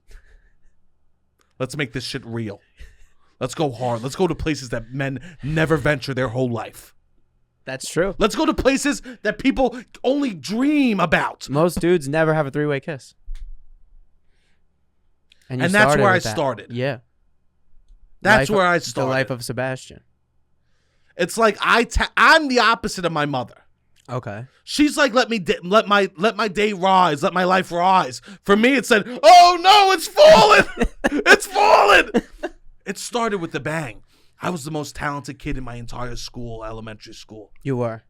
Let's make this shit real. Let's go hard. Let's go to places that men never venture their whole life. That's true. Let's go to places that people only dream about. Most dudes never have a 3-way kiss. And that's where I started. Yeah. That's where I started. The life of Sebastian. It's like I'm the opposite of my mother. Okay. She's like, let my day rise, let my life rise. For me, it said, oh no, it's falling, it's falling. It started with a bang. I was the most talented kid in my entire school, elementary school. You were.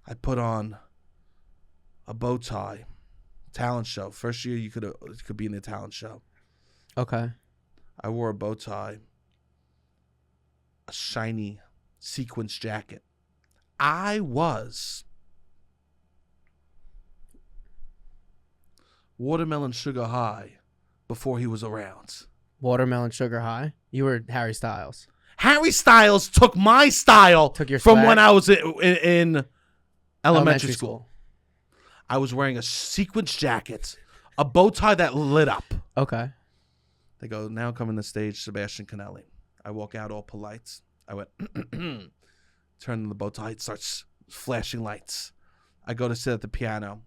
I put on a bow tie, talent show. First year you could be in the talent show. Okay. I wore a bow tie, a shiny sequins jacket. I was watermelon sugar high before he was around. Watermelon sugar high? You were Harry Styles. Harry Styles took my style Took your from swag? when I was in elementary school. I was wearing a sequence jacket, a bow tie that lit up. Okay. They go, now coming to stage, Sebastian Conelli. I walk out all polite. I went, turn on the bow tie. It starts flashing lights. I go to sit at the piano.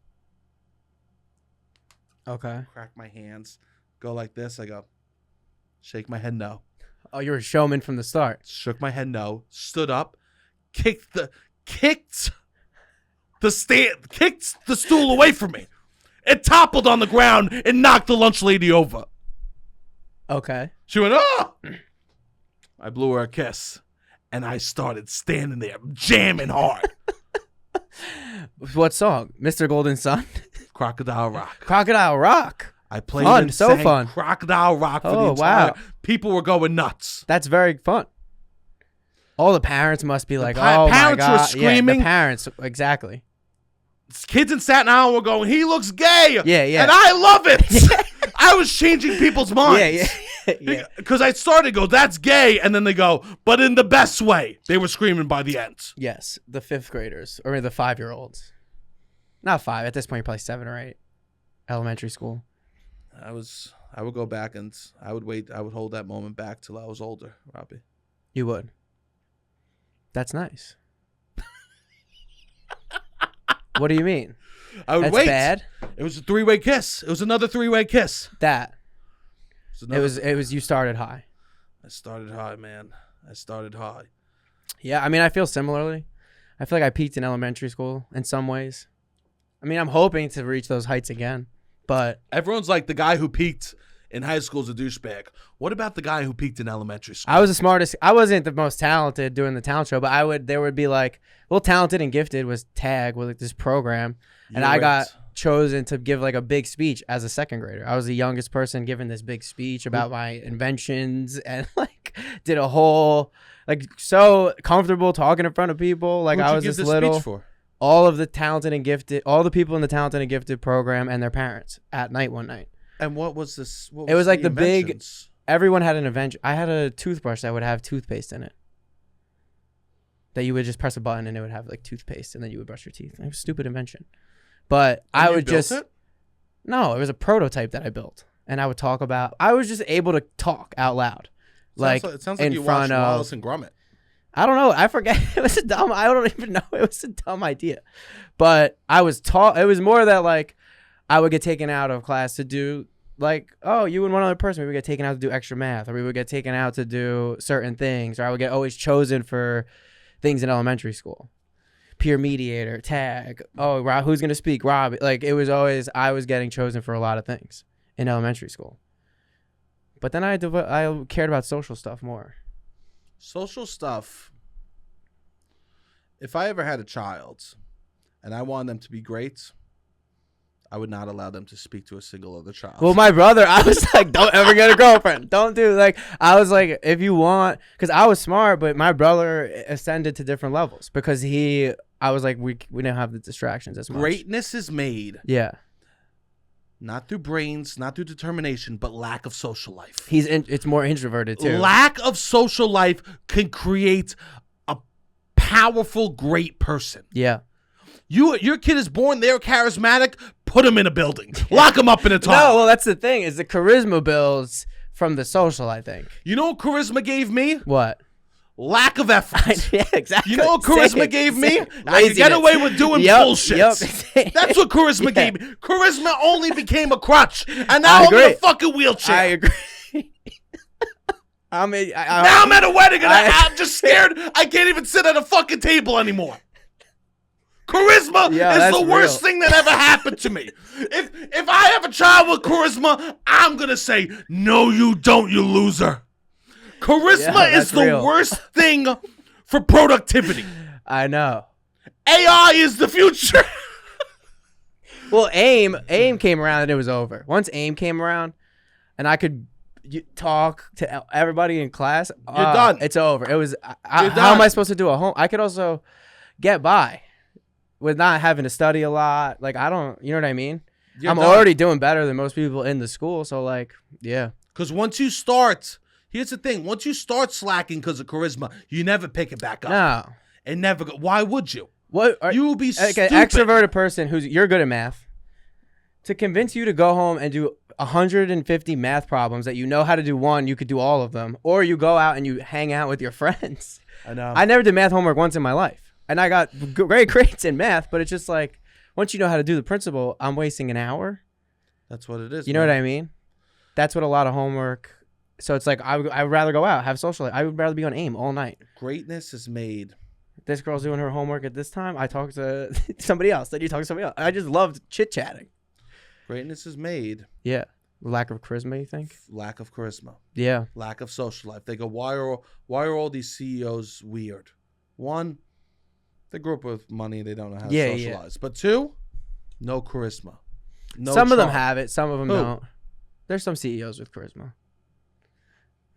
Okay. Crack my hands. Go like this. I go, shake my head no. Oh, you were a showman from the start. Shook my head no. Stood up. Kicked the stool away from me. It toppled on the ground and knocked the lunch lady over. Okay. She went, oh! I blew her a kiss. And I started standing there jamming hard. What song? Mr. Golden Sun? Crocodile Rock. Crocodile Rock. I played Fun, and so sang fun. Crocodile Rock for the Oh, entire. wow. People were going nuts. That's very fun. All the parents must be like, oh my parents were God. screaming. Yeah, the parents, exactly. Kids in Staten Island were going, he looks gay. Yeah, yeah. And I love it. I was changing people's minds. Yeah. Because I started to go, that's gay. And then they go, but in the best way. They were screaming by the end. Yes, the 5th graders, or the 5-year-olds. Not 5. At this point, probably 7 or 8. Elementary school. I would go back and I would hold that moment back till I was older, Robbie. You would. That's nice. What do you mean? I would That's wait. bad. It was a 3-way kiss. It was another 3-way kiss. That. It was It was you started high. I started high, man. I started high. Yeah, I mean, I feel similarly. I feel like I peaked in elementary school in some ways. I mean, I'm hoping to reach those heights again, but Everyone's like, the guy who peaked in high school is a douchebag. What about the guy who peaked in elementary school? I was the smartest. I wasn't the most talented doing the talent show, but there would be like, well, talented and gifted was tag with like this program, and I got chosen to give like a big speech as a 2nd grader. I was the youngest person giving this big speech about my inventions, and like did a whole like so comfortable talking in front of people. Like I was this little. Speech for? All of the talented and gifted, all the people in the talented and gifted program and their parents at night one night. And what was this? It was like the big. inventions? Everyone had an invention. I had a toothbrush that would have toothpaste in it. That you would just press a button and it would have like toothpaste, and then you would brush your teeth. It was a stupid invention, but And I you would built just it? no. It was a prototype that I built, and I would talk about. I was just able to talk out loud, It sounds like in you front watched of. Wallace and Gromit. I don't know. I forget. It was a dumb. I don't even know. It was a dumb idea, but I was taught. It was more that like I would get taken out of class to do like, oh, you and one other person, we would get taken out to do extra math, or we would get taken out to do certain things, or I would get always chosen for things in elementary school. Peer mediator, tag. Oh, who's gonna speak? Rob. Like it was always I was getting chosen for a lot of things in elementary school. But then I cared about social stuff more. Social stuff. If I ever had a child and I wanted them to be great, I would not allow them to speak to a single other child. Well, my brother, I was like, don't ever get a girlfriend. Don't do like, I was like, if you want, because I was smart, but my brother ascended to different levels because I was like, we didn't have the distractions as much. Greatness is made. Yeah. Not through brains, not through determination, but lack of social life. It's more introverted too. Lack of social life can create a powerful, great person. Yeah. Your kid is born, they're charismatic, put them in a building. Lock them up in a No, toilet. well, that's the thing is the charisma builds from the social, I think. You know what charisma gave me? What? Lack of effort. Yeah, exactly. You know what charisma Same, gave me? same. I could get away with doing bullshit. Yep. That's what charisma Yeah. gave me. Charisma only became a crutch, and now I I'm in a agree. fucking wheelchair. I agree. Now I'm at a wedding, and I'm just scared. I can't even sit at a fucking table anymore. Charisma Yeah, is that's the worst real. thing that ever happened to me. If I have a child with charisma, I'm gonna say, no, you don't, you loser. Charisma Yeah, is that's the real. worst thing for productivity. I know. AI is the future. Well, AIM came around and it was over. Once AIM came around, and I could talk to everybody in class, You're done. It's over. It was. You're How am done. I supposed to do a home? I could also get by with not having to study a lot. Like I don't. You know what I mean? You're I'm done. already doing better than most people in the school. So like, yeah. Because once you start, Here's the thing. Once you start slacking because of charisma, you never pick it back up. No. And never go. Why would you? You will be like stupid. an extroverted person you're good at math. To convince you to go home and do 150 math problems that you know how to do one, you could do all of them. Or you go out and you hang out with your friends. I know. I never did math homework once in my life. And I got great grades in math, but it's just like, once you know how to do the principle, I'm wasting an hour. That's what it is. You know what I mean? That's what a lot of homework. So it's like, I would rather go out, have social life. I would rather be on AIM all night. Greatness is made. This girl's doing her homework at this time. I talk to somebody else. Then you talk to somebody else. I just loved chit-chatting. Greatness is made. Yeah. Lack of charisma, you think? Lack of charisma. Yeah. Lack of social life. They go, why are all these CEOs weird? One, they grew up with money. They don't know how to socialize. But two, no charisma. No some of them charm. have it. Some of them Who? don't. There's some CEOs with charisma.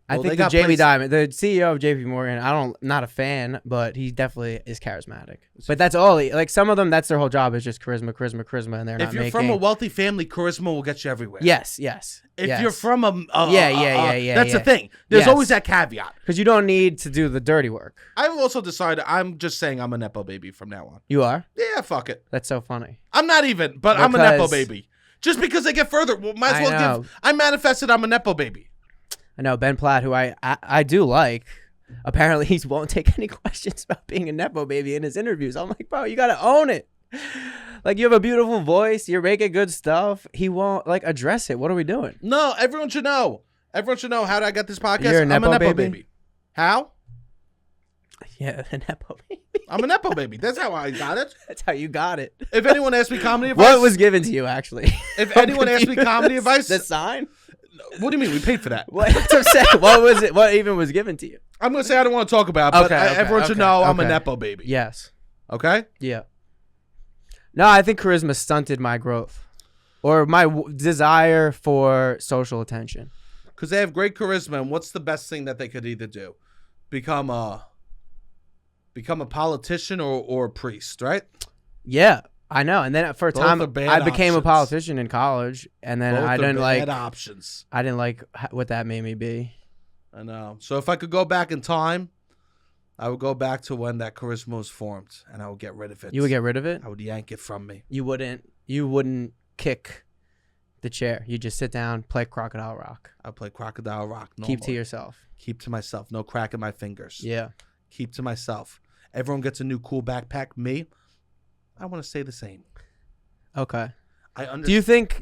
I Well, think they the got Jamie places- Dimon, the CEO of JP Morgan, not a fan, but he definitely is charismatic. But that's all like some of them, that's their whole job is just charisma, and they're not If you're making. from a wealthy family, charisma will get you everywhere. Yes. If you're from a Yeah, that's the thing. There's Yes. always that caveat. Because you don't need to do the dirty work. I've also decided I'm just saying I'm a nepo baby from now on. You are? Yeah, fuck it. That's so funny. I'm not even, but I'm a nepo Because- baby. Just because they get further, well, might as I well know. give. I manifested I'm a nepo baby. I know Ben Platt, who I do like. Apparently, he won't take any questions about being a nepo baby in his interviews. I'm like, bro, you gotta own it. Like, you have a beautiful voice. You're making good stuff. He won't address it. What are we doing? No, everyone should know. Everyone should know how did I get this podcast. You're a I'm nepo a nepo baby? baby. How? Yeah, the nepo baby. I'm a nepo baby. That's how I got it. That's how you got it. If anyone asks me comedy advice, What was given to you, actually? if I'm anyone asked me confused. comedy advice, The sign? what do you mean we paid for that? What, that's what I'm saying. What was it? What even was given to you? I'm gonna say I don't want to talk about, it, but everyone should know I'm a nepo baby. Yes. Okay. Yeah. No, I think charisma stunted my growth or my desire for social attention. Because they have great charisma, and what's the best thing that they could either do? Become a politician or a priest, right? Yeah, I know. And then for a Both time, are bad I became a options. politician in college, and then Both I are didn't bad like. options. I didn't like what that made me be. I know. So if I could go back in time, I would go back to when that charisma was formed, and I would get rid of it. You would get rid of it. I would yank it from me. You wouldn't kick the chair. You just sit down, play Crocodile Rock. I play Crocodile Rock. Keep to normally. yourself. Keep to myself. No crack in my fingers. Yeah. Keep to myself. Everyone gets a new cool backpack. Me, I want to stay the same. Okay. I understand. Do you think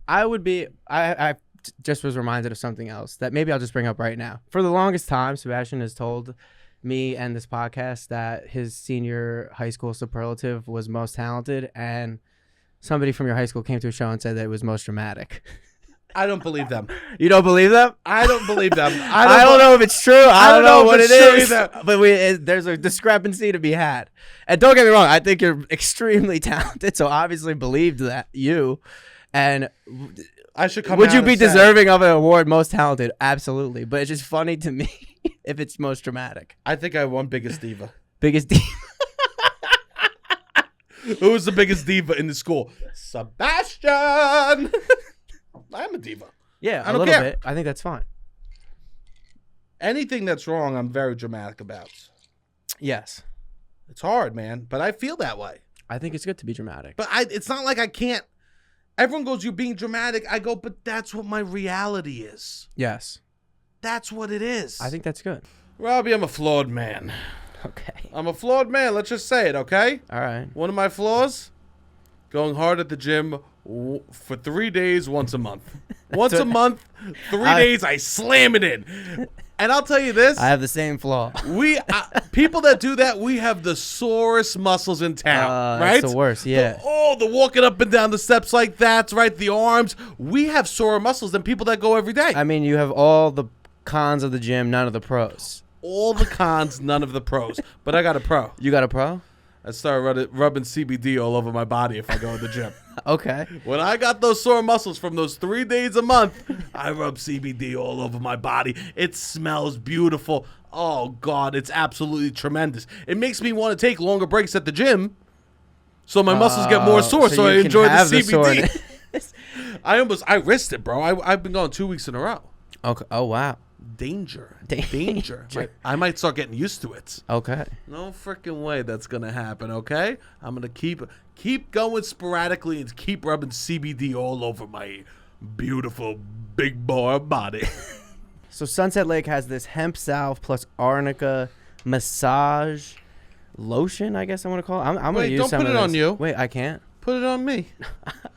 I would be, I just was reminded of something else that maybe I'll just bring up right now. For the longest time, Sebastian has told me and this podcast that his senior high school superlative was most talented, and somebody from your high school came to a show and said that it was most dramatic. I don't believe them. You don't believe them? I don't believe them. I don't know if it's true. I don't know what if it it's true is. either. But there's a discrepancy to be had. And don't get me wrong, I think you're extremely talented, so obviously believed that you. And I should come. would out you and be say- deserving of an award most talented? Absolutely. But it's just funny to me if it's most dramatic. I think I won biggest diva. Biggest D. Who was the biggest diva in the school? Sebastian. I'm a diva. Yeah, I a don't little care. bit. I think that's fine. Anything that's wrong, I'm very dramatic about. Yes. It's hard, man, but I feel that way. I think it's good to be dramatic. But it's not like I can't. Everyone goes, "You're being dramatic." I go, "But that's what my reality is. Yes. That's what it is." I think that's good. Robbie, I'm a flawed man. Okay. I'm a flawed man. Let's just say it, okay? All right. One of my flaws: going hard at the gym for 3 days, once a month. Once a month, 3 days, I slam it in. And I'll tell you this: I have the same flaw. people that do that, we have the sorest muscles in town, right? It's the worst, yeah. The walking up and down the steps like that, right? The arms. We have sore muscles than people that go every day. I mean, you have all the cons of the gym, none of the pros. All the cons, none of the pros. But I got a pro. You got a pro? I started rubbing CBD all over my body if I go to the gym. Okay. When I got those sore muscles from those 3 days a month, I rub CBD all over my body. It smells beautiful. Oh, God, it's absolutely tremendous. It makes me want to take longer breaks at the gym so my muscles get more sore, so I you can enjoy the have CBD. soreness. I risked it, bro. I've been going 2 weeks in a row. Okay. Oh, wow. Danger. Danger. I might start getting used to it. Okay. No freaking way that's gonna happen. Okay, I'm gonna keep going sporadically and keep rubbing CBD all over my beautiful big boy body. So Sunset Lake has this hemp salve plus arnica massage lotion, I guess I want to call it. I'm going to use don't some put of it this. on you. Wait, I can't. Put it on me.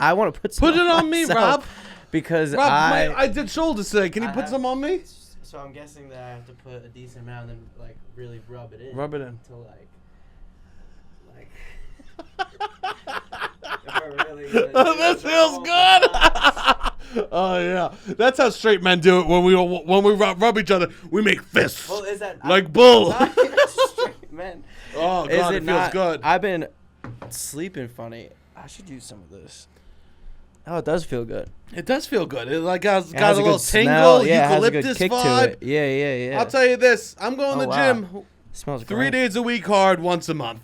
I want to put some Put it on me, myself Rob. Because Rob, I did shoulders today. Can you put some on me? So I'm guessing that I have to put a decent amount and then like really rub it in. Rub it in. To like if we're really gonna This feels good. Oh yeah, that's how straight men do it when we rub each other. We make fists. Well, is that like bull? Straight men. Oh god, it feels good. I've been sleeping funny. I should use some of this. Oh, it does feel good. It does feel good. It like has It got has a a little good tingle, smell. Yeah, it has a eucalyptus good kick vibe. to it. Yeah. I'll tell you this: I'm going to the wow. gym Smells 3 great. days a week, hard, once a month.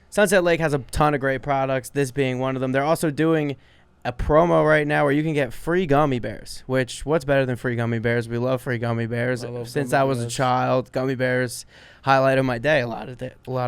Sunset Lake has a ton of great products, this being one of them. They're also doing a promo right now where you can get free gummy bears, which what's better than free gummy bears? We love free gummy bears. Since I was a child, gummy bears highlighted my day a lot of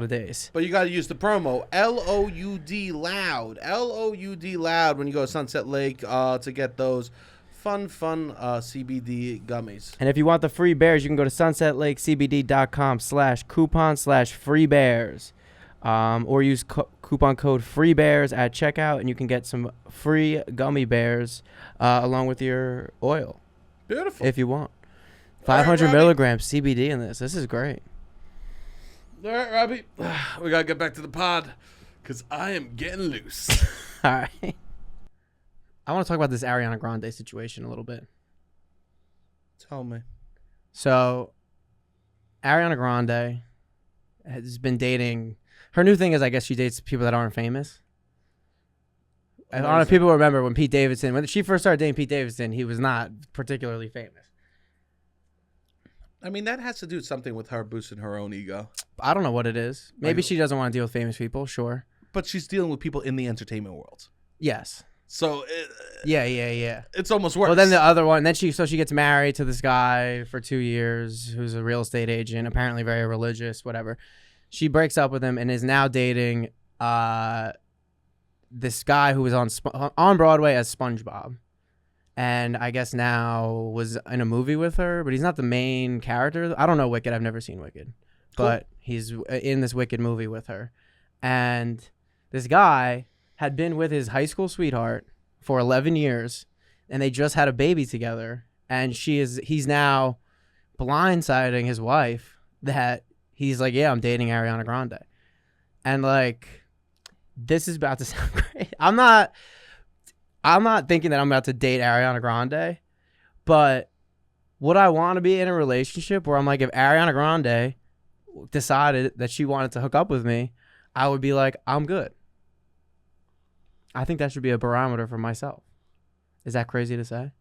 days. But you got to use the promo LOUD loud. LOUD loud when you go to Sunset Lake to get those fun CBD gummies. And if you want the free bears, you can go to sunsetlakecbd.com/coupon/free bears. Or use coupon code FREEBEARS at checkout, and you can get some free gummy bears along with your oil. Beautiful. If you want. All right, 500 Robbie. milligrams CBD in this. This is great. All right, Robbie. We got to get back to the pod because I am getting loose. All right. I want to talk about this Ariana Grande situation a little bit. Tell me. So, Ariana Grande has been dating... Her new thing is, I guess she dates people that aren't famous. I don't know if people remember when she first started dating Pete Davidson, he was not particularly famous. I mean, that has to do something with her boosting her own ego. I don't know what it is. Maybe she doesn't want to deal with famous people, sure. But she's dealing with people in the entertainment world. Yes. So, Yeah. it's almost worse. Well, then the other one, she gets married to this guy for 2 years who's a real estate agent, apparently very religious, whatever. She breaks up with him and is now dating this guy who was on Broadway as SpongeBob. And I guess now was in a movie with her, but he's not the main character. I don't know Wicked. I've never seen Wicked. Cool. But he's in this Wicked movie with her. And this guy had been with his high school sweetheart for 11 years, and they just had a baby together. And he's now blindsiding his wife that he's like, yeah, I'm dating Ariana Grande. And like, this is about to sound great. I'm not thinking that I'm about to date Ariana Grande, but would I want to be in a relationship where I'm like, if Ariana Grande decided that she wanted to hook up with me, I would be like, I'm good. I think that should be a barometer for myself. Is that crazy to say?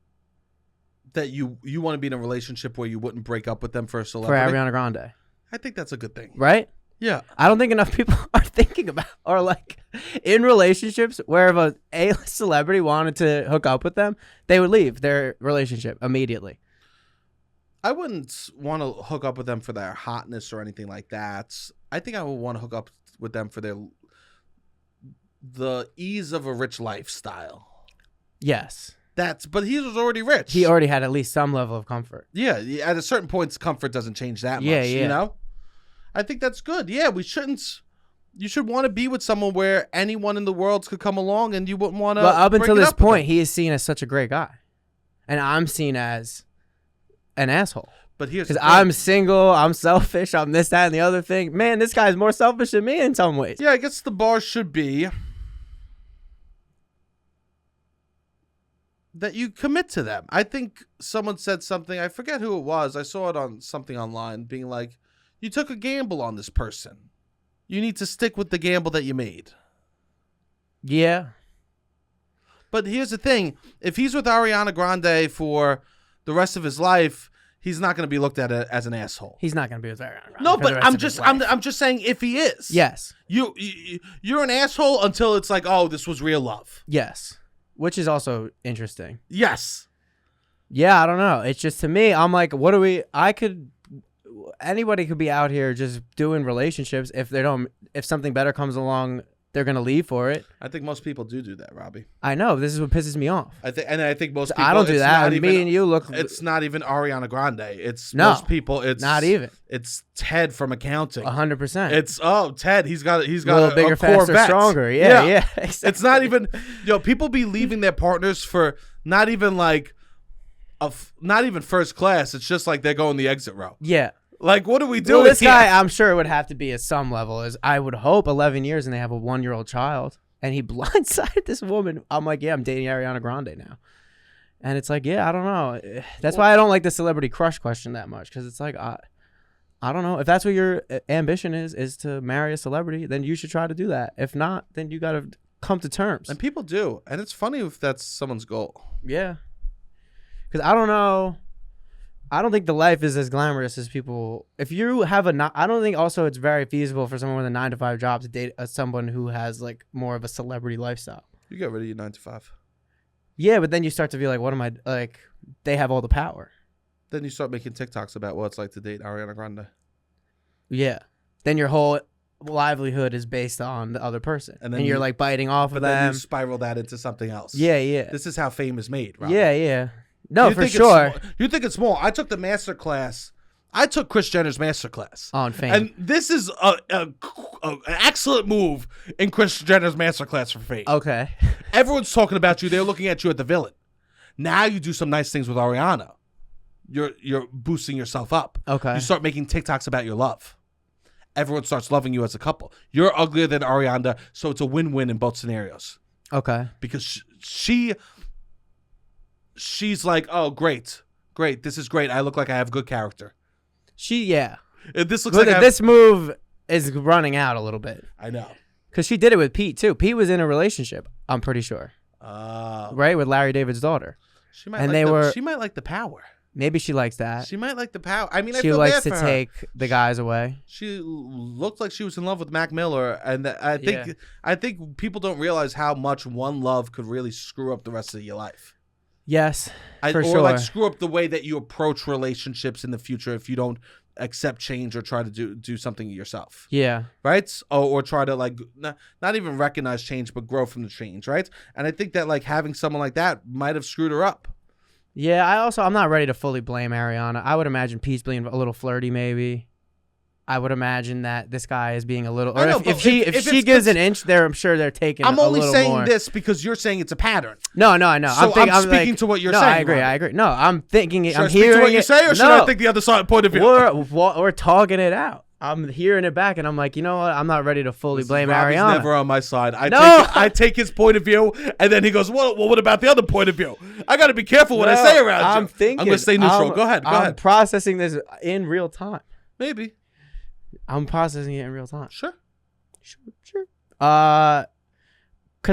That you want to be in a relationship where you wouldn't break up with them for a For celebrity? Ariana Grande. I think that's a good thing. Right? Yeah. I don't think enough people are thinking about or like in relationships where if a A-list celebrity wanted to hook up with them, they would leave their relationship immediately. I wouldn't want to hook up with them for their hotness or anything like that. I think I would want to hook up with them for the ease of a rich lifestyle. Yes. But he was already rich. He already had at least some level of comfort. Yeah, at a certain point, comfort doesn't change that much. Yeah. You know, I think that's good. Yeah, we shouldn't. You should want to be with someone where anyone in the world could come along, and you wouldn't want to. But up until this point, he is seen as such a great guy, and I'm seen as an asshole. But here's because I'm single, I'm selfish, I'm this, that, and the other thing. Man, this guy's more selfish than me in some ways. Yeah, I guess the bar should be that you commit to them. I think someone said something, I forget who it was. I saw it on something online being like, you took a gamble on this person. You need to stick with the gamble that you made. Yeah. But here's the thing. If he's with Ariana Grande for the rest of his life, he's not going to be looked at as an asshole. He's not going to be with Ariana Grande. No, but I'm just saying if he is. Yes. You're an asshole until it's like, oh, this was real love. Yes. Which is also interesting. Yes. Yeah, I don't know. It's just, to me, I'm like, what do we? Anybody could be out here just doing relationships. If something better comes along, they're gonna leave for it. I think most people do that, Robbie. I know. This is what pisses me off. I think most people. I don't do that. Me and you look. It's not even Ariana Grande. It's no, most people. It's not even. It's Ted from accounting. 100%. It's Ted. He's got a little bigger, a faster, Corvette. stronger. Yeah. Exactly. It's not even. People be leaving their partners for not even like not even first class. It's just like they're going the exit row. Yeah. Like, what are we doing? Well, this here? guy, I'm sure it would have to be at some level. Is I would hope 11 years and they have a 1-year-old child. And he blindsided this woman. I'm like, yeah, I'm dating Ariana Grande now. And it's like, yeah, I don't know. That's why I don't like the celebrity crush question that much. Because it's like, I don't know. If that's what your ambition is to marry a celebrity, then you should try to do that. If not, then you got to come to terms. And people do. And it's funny if that's someone's goal. Yeah. Because I don't know. I don't think the life is as glamorous as people. If you have I don't think also it's very feasible for someone with a 9-to-5 job to date someone who has like more of a celebrity lifestyle. You get rid of your 9-to-5. Yeah, but then you start to be like, what am I like? They have all the power. Then you start making TikToks about what it's like to date Ariana Grande. Yeah. Then your whole livelihood is based on the other person, and you're like biting off of them. But then you spiral that into something else. Yeah. This is how fame is made, Rob. Yeah. No, for sure. You think it's small. I took the master class. I took Kris Jenner's master class on fame. And this is an excellent move in Kris Jenner's master class for fame. Okay. Everyone's talking about you. They're looking at you at the villain. Now you do some nice things with Ariana. You're boosting yourself up. Okay. You start making TikToks about your love. Everyone starts loving you as a couple. You're uglier than Ariana, so it's a win-win in both scenarios. Okay. Because she's like, oh, great, this is great. I look like I have good character. This looks like this move is running out a little bit. I know. Because she did it with Pete, too. Pete was in a relationship, I'm pretty sure. Right? With Larry David's daughter. She might like the power. Maybe she likes that. She might like the power. I mean, she likes to take the guys away. She looked like she was in love with Mac Miller, and I think people don't realize how much one love could really screw up the rest of your life. Yes, for or sure. Like screw up the way that you approach relationships in the future if you don't accept change or try to do something yourself. Yeah. Right? Or try to like not even recognize change, but grow from the change. Right? And I think that like having someone like that might have screwed her up. Yeah. I'm not ready to fully blame Ariana. I would imagine Pete's being a little flirty, maybe. I would imagine that this guy is being a little. Or if she gives an inch, I'm sure they're taking. I'm only saying more. this because you're saying it's a pattern. No, I know. So I'm speaking to what you're saying. I agree. No, I'm thinking. Should I'm I speak hearing to what you say, or should I think the other side point of view? We're talking it out. I'm hearing it back, and I'm like, you know what? I'm not ready to fully blame Robbie's Ariana. Never on my side. I take his point of view, and then he goes, well, what about the other point of view? I got to be careful what I say around you. I'm thinking. I'm going to stay neutral. Go ahead. I'm processing this in real time. Maybe. I'm processing it in real time. Sure. Because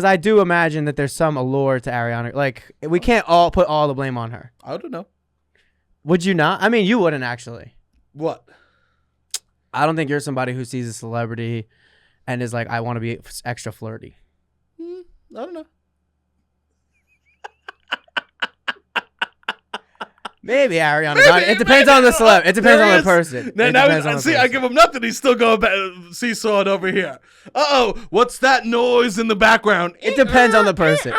I do imagine that there's some allure to Ariana. Like, we can't all put all the blame on her. I don't know. Would you not? I mean, you wouldn't actually. What? I don't think you're somebody who sees a celebrity and is like, I want to be extra flirty. I don't know. Maybe Ariana Grande. It depends on the celeb. It depends on the person. I give him nothing. He's still going back seesawing over here. What's that noise in the background? It depends on the person.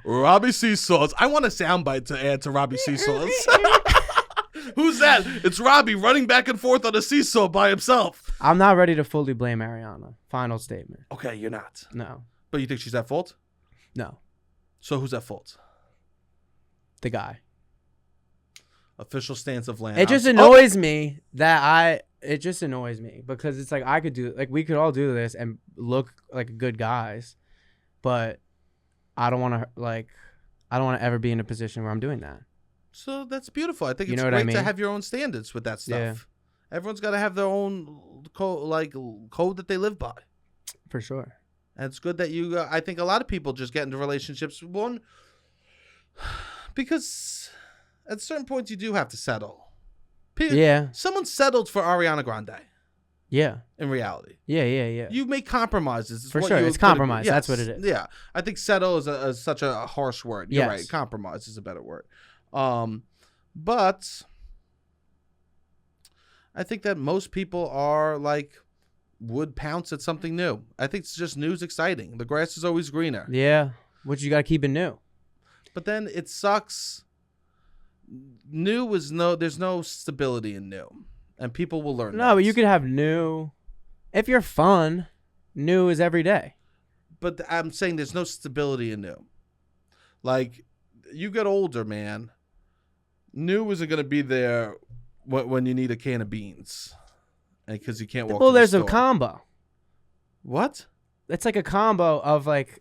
Robbie Seesaws. I want a soundbite to add to Robbie Seesaws. Who's that? It's Robbie running back and forth on a seesaw by himself. I'm not ready to fully blame Ariana. Final statement. Okay, you're not. No. But you think she's at fault? No. So who's at fault? The guy. Official stance of land. It just annoys me it just annoys me because it's like we could all do this and look like good guys, but I don't want to ever be in a position where I'm doing that. So that's beautiful. I think it's great to have your own standards with that stuff. Yeah. Everyone's got to have their own code that they live by. For sure. And it's good that you. I think a lot of people just get into relationships because at certain points you do have to settle. Yeah. Someone settled for Ariana Grande. Yeah. In reality. Yeah. You make compromises. For sure. It's compromise. Yes. That's what it is. Yeah. I think settle is such a harsh word. You're right. Compromise is a better word. But I think that most people are like would pounce at something new. I think it's just new's exciting. The grass is always greener. Yeah, which you got to keep it new. But then it sucks. There's no stability in new, and people will learn. No, but you could have new. If you're fun, new is every day. But I'm saying there's no stability in new. Like, you get older, man. New isn't going to be there when you need a can of beans, because you can't walk. Well, to the there's store. a combo. What? It's like a combo of like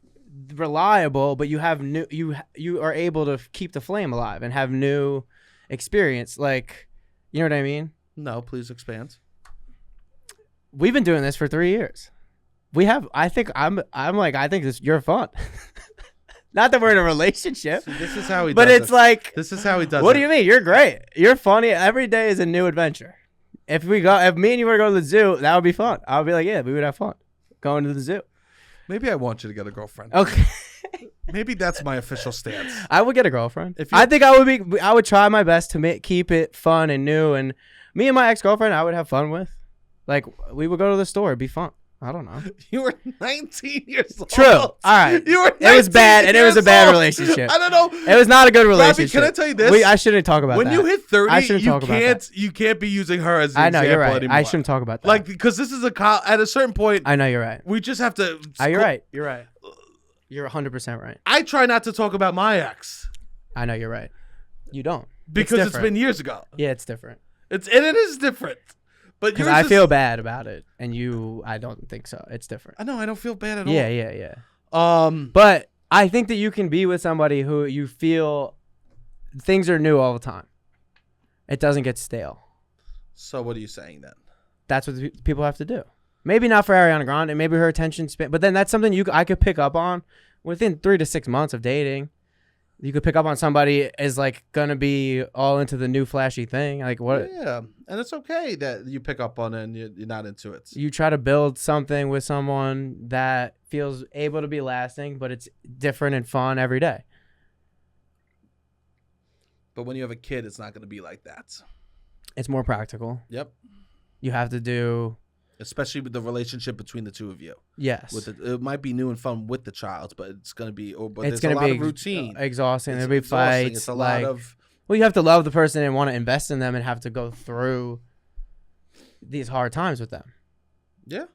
reliable, but you have new. You are able to keep the flame alive and have new experience. Like, you know what I mean? No, please expand. We've been doing this for 3 years. We have. I think I think you're fun. Not that we're in a relationship. See, this is how he but does it's it. like, This is how he does it. what do you mean? You're great. You're funny. Every day is a new adventure. If me and you were to go to the zoo, that would be fun. I would be like, yeah, we would have fun going to the zoo. Maybe I want you to get a girlfriend. Okay. Maybe that's my official stance. I would get a girlfriend. If you- I think I would try my best to keep it fun and new. And me and my ex-girlfriend, I would have fun with. Like, we would go to the store. It'd be fun. I don't know. You were 19 years old. True. All right. You were. It was bad, and it was a bad relationship. I don't know. It was not a good relationship. Robbie, can I tell you this? I shouldn't talk about when that. you hit 30, I shouldn't talk about that. you can't be using her as an I know, example you're right. anymore. I shouldn't talk about that. Like, because this is at a certain point, I know you're right. we just have to. You're right. You're right. You're 100% right. I try not to talk about my ex I know you're right. You don't. because it's different. been years ago. Yeah, it's different. It is different. But Because yours I is- feel bad about it, and I don't think so. It's different. I know. I don't feel bad at all. Yeah. Um. But I think that you can be with somebody who you feel things are new all the time. It doesn't get stale. So what are you saying then? That's what people have to do. Maybe not for Ariana Grande. Maybe her attention span. But then that's something I could pick up on within 3 to 6 months of dating. You could pick up on somebody is like gonna be all into the new flashy thing. Like what? Yeah, and it's okay that you pick up on it and you're not into it. You try to build something with someone that feels able to be lasting, but it's different and fun every day. But when you have a kid, it's not going to be like that. It's more practical. Yep. You have to do. Especially with the relationship between the two of you. Yes. It might be new and fun with the child, but it's going to be. But It's there's going a to lot be of routine. exhausting. It's There'll be exhausting. fights. It's a like, lot of. well, you have to love the person and want to invest in them and have to go through these hard times with them. Yeah.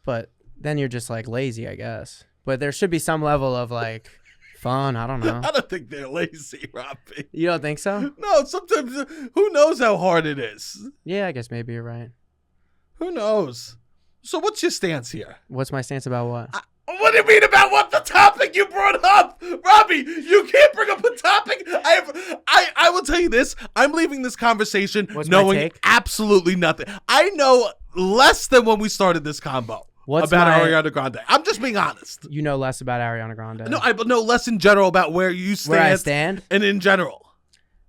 But then you're just like lazy, I guess. But there should be some level of like fun. I don't know. I don't think they're lazy, Robbie. You don't think so? No, sometimes who knows how hard it is? Yeah, I guess maybe you're right. Who knows? So what's your stance here? What's my stance about what? What do you mean about what the topic you brought up? Robbie, you can't bring up a topic. I will tell you this. I'm leaving this conversation What's my knowing take? absolutely nothing. I know less than when we started this combo What's about my- Ariana Grande. I'm just being honest. You know less about Ariana Grande. No, I know less in general about where you stand. Where I stand? And in general.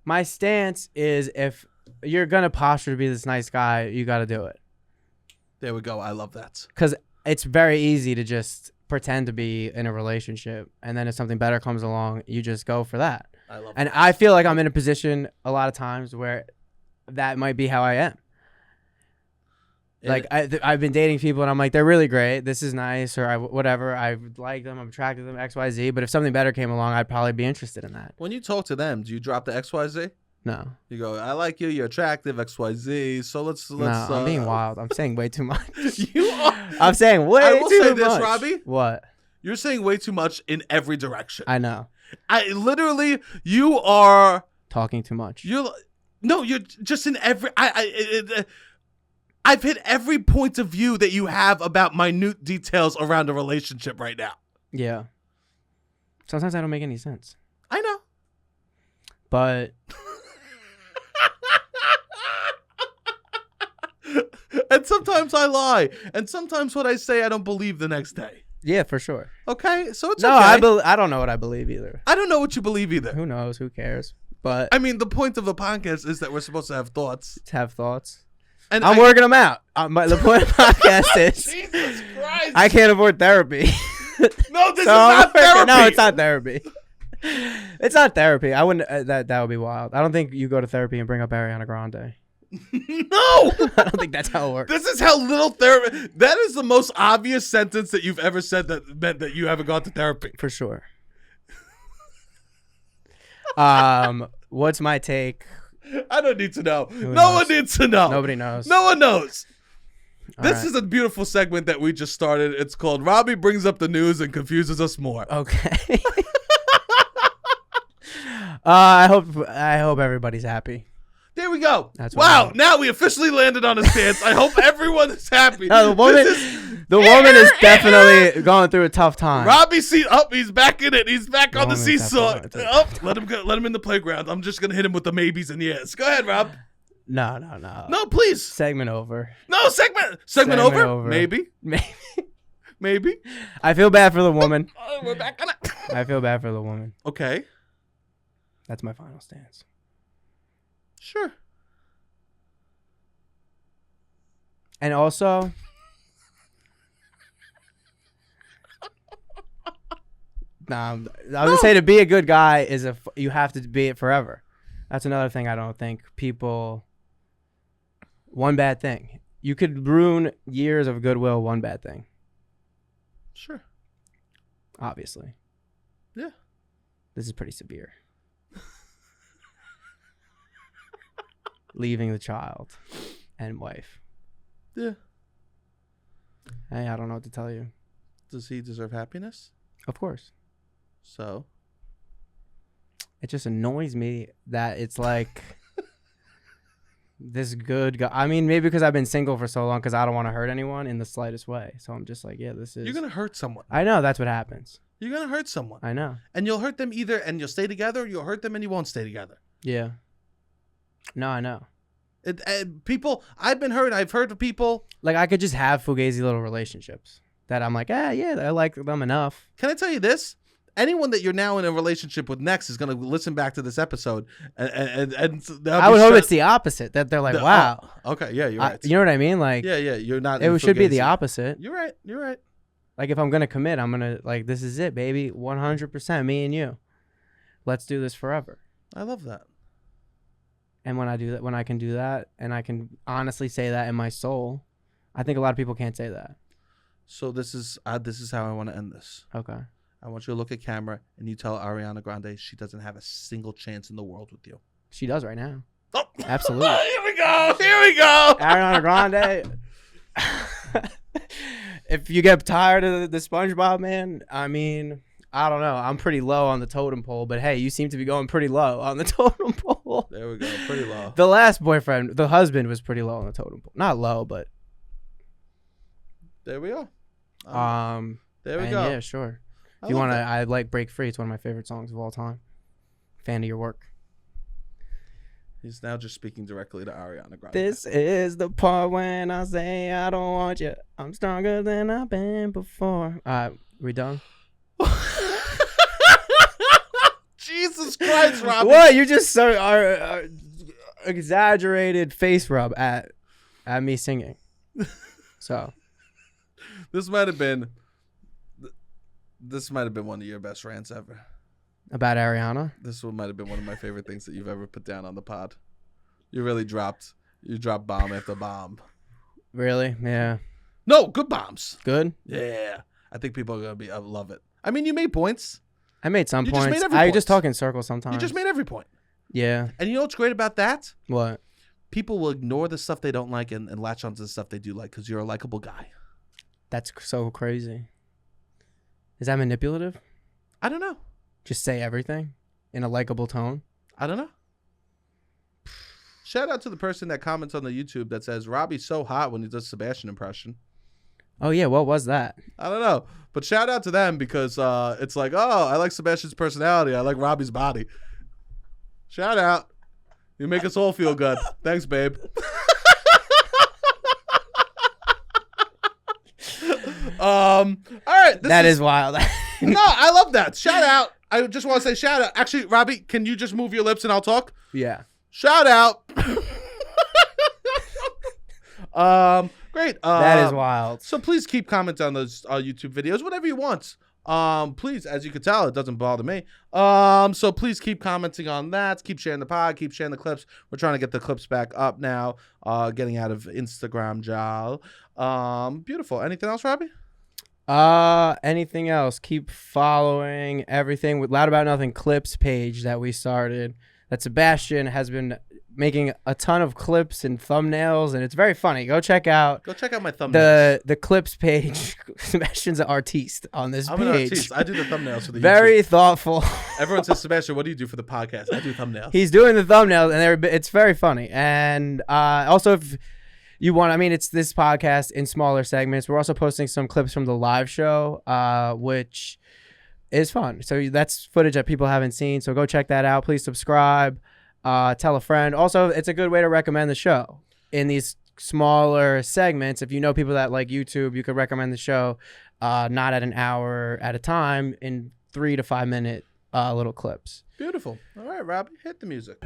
My stance is if you're going to posture to be this nice guy, you got to do it. There we go. I love that. Because it's very easy to just pretend to be in a relationship. And then if something better comes along, you just go for that. I love And that. I feel like I'm in a position a lot of times where that might be how I am. Like I've been dating people and I'm like, they're really great. This is nice. Or whatever. I like them. I'm attracted to them, X, Y, Z. But if something better came along, I'd probably be interested in that. When you talk to them, do you drop the XYZ? No. You go, I like you, you're attractive, XYZ. So let's No, I'm being wild. I'm saying way too much. You are. I'm saying way I will too say much. this, Robbie. What? You're saying way too much in every direction. I know. You are. Talking too much. You're just in every. I've hit every point of view that you have about minute details around a relationship right now. Yeah. Sometimes I don't make any sense. I know. But And sometimes I lie. And sometimes what I say, I don't believe the next day. yeah, for sure. Okay? So it's No, okay. I don't know what I believe either. I don't know what you believe either. Who knows? Who cares? But I mean, the point of the podcast is that we're supposed to have thoughts. to have thoughts. And I'm working them out. The point of the podcast is Jesus Christ. I can't afford therapy. No, this is So I'm not working- therapy. No, it's not therapy. It's not therapy. I wouldn't. That would be wild. I don't think you go to therapy and bring up Ariana Grande. No, I don't think that's how it works. this is how little therapy. That is the most obvious sentence that you've ever said that meant that you haven't gone to therapy. For sure. What's my take? I don't need to know. Who No knows? one needs to know. Nobody knows. No one knows. All This right. is a beautiful segment that we just started. It's called Robbie Brings Up the News and Confuses Us More. Okay. I hope everybody's happy. There we go. That's what I wow. want. Now we officially landed on a stance. I hope everyone is happy. No, the woman, the woman is definitely going through a tough time. Robbie's seat up. He's back in it. He's back on the Woman's seesaw. definitely- Up. Let him go. Let him in the playground. I'm just gonna hit him with the maybes and yes. Go ahead, Rob. No. No, please. Segment over. No, segment over. Maybe. Maybe. I feel bad for the woman. Oh, we're back on it. I feel bad for the woman. Okay. That's my final stance. Sure. And also, I was gonna say to be a good guy is you have to be it forever. That's another thing I don't think people. One bad thing, you could ruin years of goodwill. One bad thing, Sure. obviously. Yeah. This is pretty severe. Leaving the child and wife. Yeah. Hey, I don't know what to tell you. Does he deserve happiness? Of course. So. It just annoys me that it's like this good guy. I mean, maybe because I've been single for so long because I don't want to hurt anyone in the slightest way. So I'm just like, yeah, this is. You're gonna hurt someone. I know that's what happens. You're gonna hurt someone. I know. And you'll hurt them either and you'll stay together, or you'll hurt them and you won't stay together. Yeah. No, I know. People, I've been hurt. I've heard of people. Like I could just have fugazi little relationships that I'm like, yeah, I like them enough. Can I tell you this? Anyone that you're now in a relationship with next is going to listen back to this episode, and I would hope it's the opposite. That they're like, wow. Okay, yeah, you're right. You know what I mean? Like, yeah, you're not. it should be the opposite. You're right. You're right. Like if I'm gonna commit, I'm gonna like this is it, baby, 100%, me and you. Let's do this forever. I love that. And when I do that, when I can do that, and I can honestly say that in my soul, I think a lot of people can't say that. So this is how I want to end this. Okay. I want you to look at camera and you tell Ariana Grande she doesn't have a single chance in the world with you. She does right now. Oh. Absolutely. Here we go. Here we go. Ariana Grande. If you get tired of the SpongeBob, man, I mean, I don't know. I'm pretty low on the totem pole, but hey, you seem to be going pretty low on the totem pole. There we go. Pretty low. The last boyfriend, the husband, was pretty low on the totem pole. Not low, but There we go. There we and go. yeah, sure. I If you love want to, that. I like Break Free. It's one of my favorite songs of all time. Fan of your work. He's now just speaking directly to Ariana Grande. This is the part when I say I don't want you. I'm stronger than I've been before. All right, we done? Jesus Christ, Robbie. What? You just our exaggerated face rub at me singing. So This might have been one of your best rants ever. about Ariana. This one might have been one of my favorite things that you've ever put down on the pod. You really dropped bomb after bomb. Really? Yeah. No, good bombs. Good. Yeah. I think people are going to love it. I mean, you made points. I made some You just points. made every I point. just talk in circles sometimes. You just made every point. Yeah. And you know what's great about that? What? People will ignore the stuff they don't like and latch onto the stuff they do like because you're a likable guy. That's so crazy. Is that manipulative? I don't know. Just say everything in a likable tone. I don't know. Shout out to the person that comments on the YouTube that says Robbie's so hot when he does Sebastian impression. Oh yeah, what was that? I don't know. But shout out to them because it's like, oh, I like Sebastian's personality. I like Robbie's body. Shout out. You make us all feel good. Thanks, babe. All right. That is wild. No, I love that. Shout out. I just want to say shout out. Actually, Robbie, can you just move your lips and I'll talk? Yeah. Shout out. Great. That is wild. So please keep commenting on those YouTube videos, whatever you want. Please, as you can tell, it doesn't bother me. So please keep commenting on that. Keep sharing the pod. Keep sharing the clips. We're trying to get the clips back up now. Getting out of Instagram jail. Beautiful. Anything else, Robbie? Anything else? Keep following everything with Loud About Nothing clips page that we started. That Sebastian has been making a ton of clips and thumbnails, and it's very funny. Go check out my thumbnails. The clips page. Sebastian's an artiste on this page. I'm an artiste. I do the thumbnails for the very YouTube. Thoughtful. Everyone says, Sebastian, what do you do for the podcast? I do thumbnails. He's doing the thumbnails, and it's very funny. And also, if you want, I mean, it's this podcast in smaller segments. We're also posting some clips from the live show, which is fun. So that's footage that people haven't seen. So go check that out. Please subscribe. Tell a friend. Also, it's a good way to recommend the show in these smaller segments. If you know people that like YouTube, you could recommend the show, not at an hour at a time, in 3 to 5 minute little clips. Beautiful. All right, Robbie, hit the music.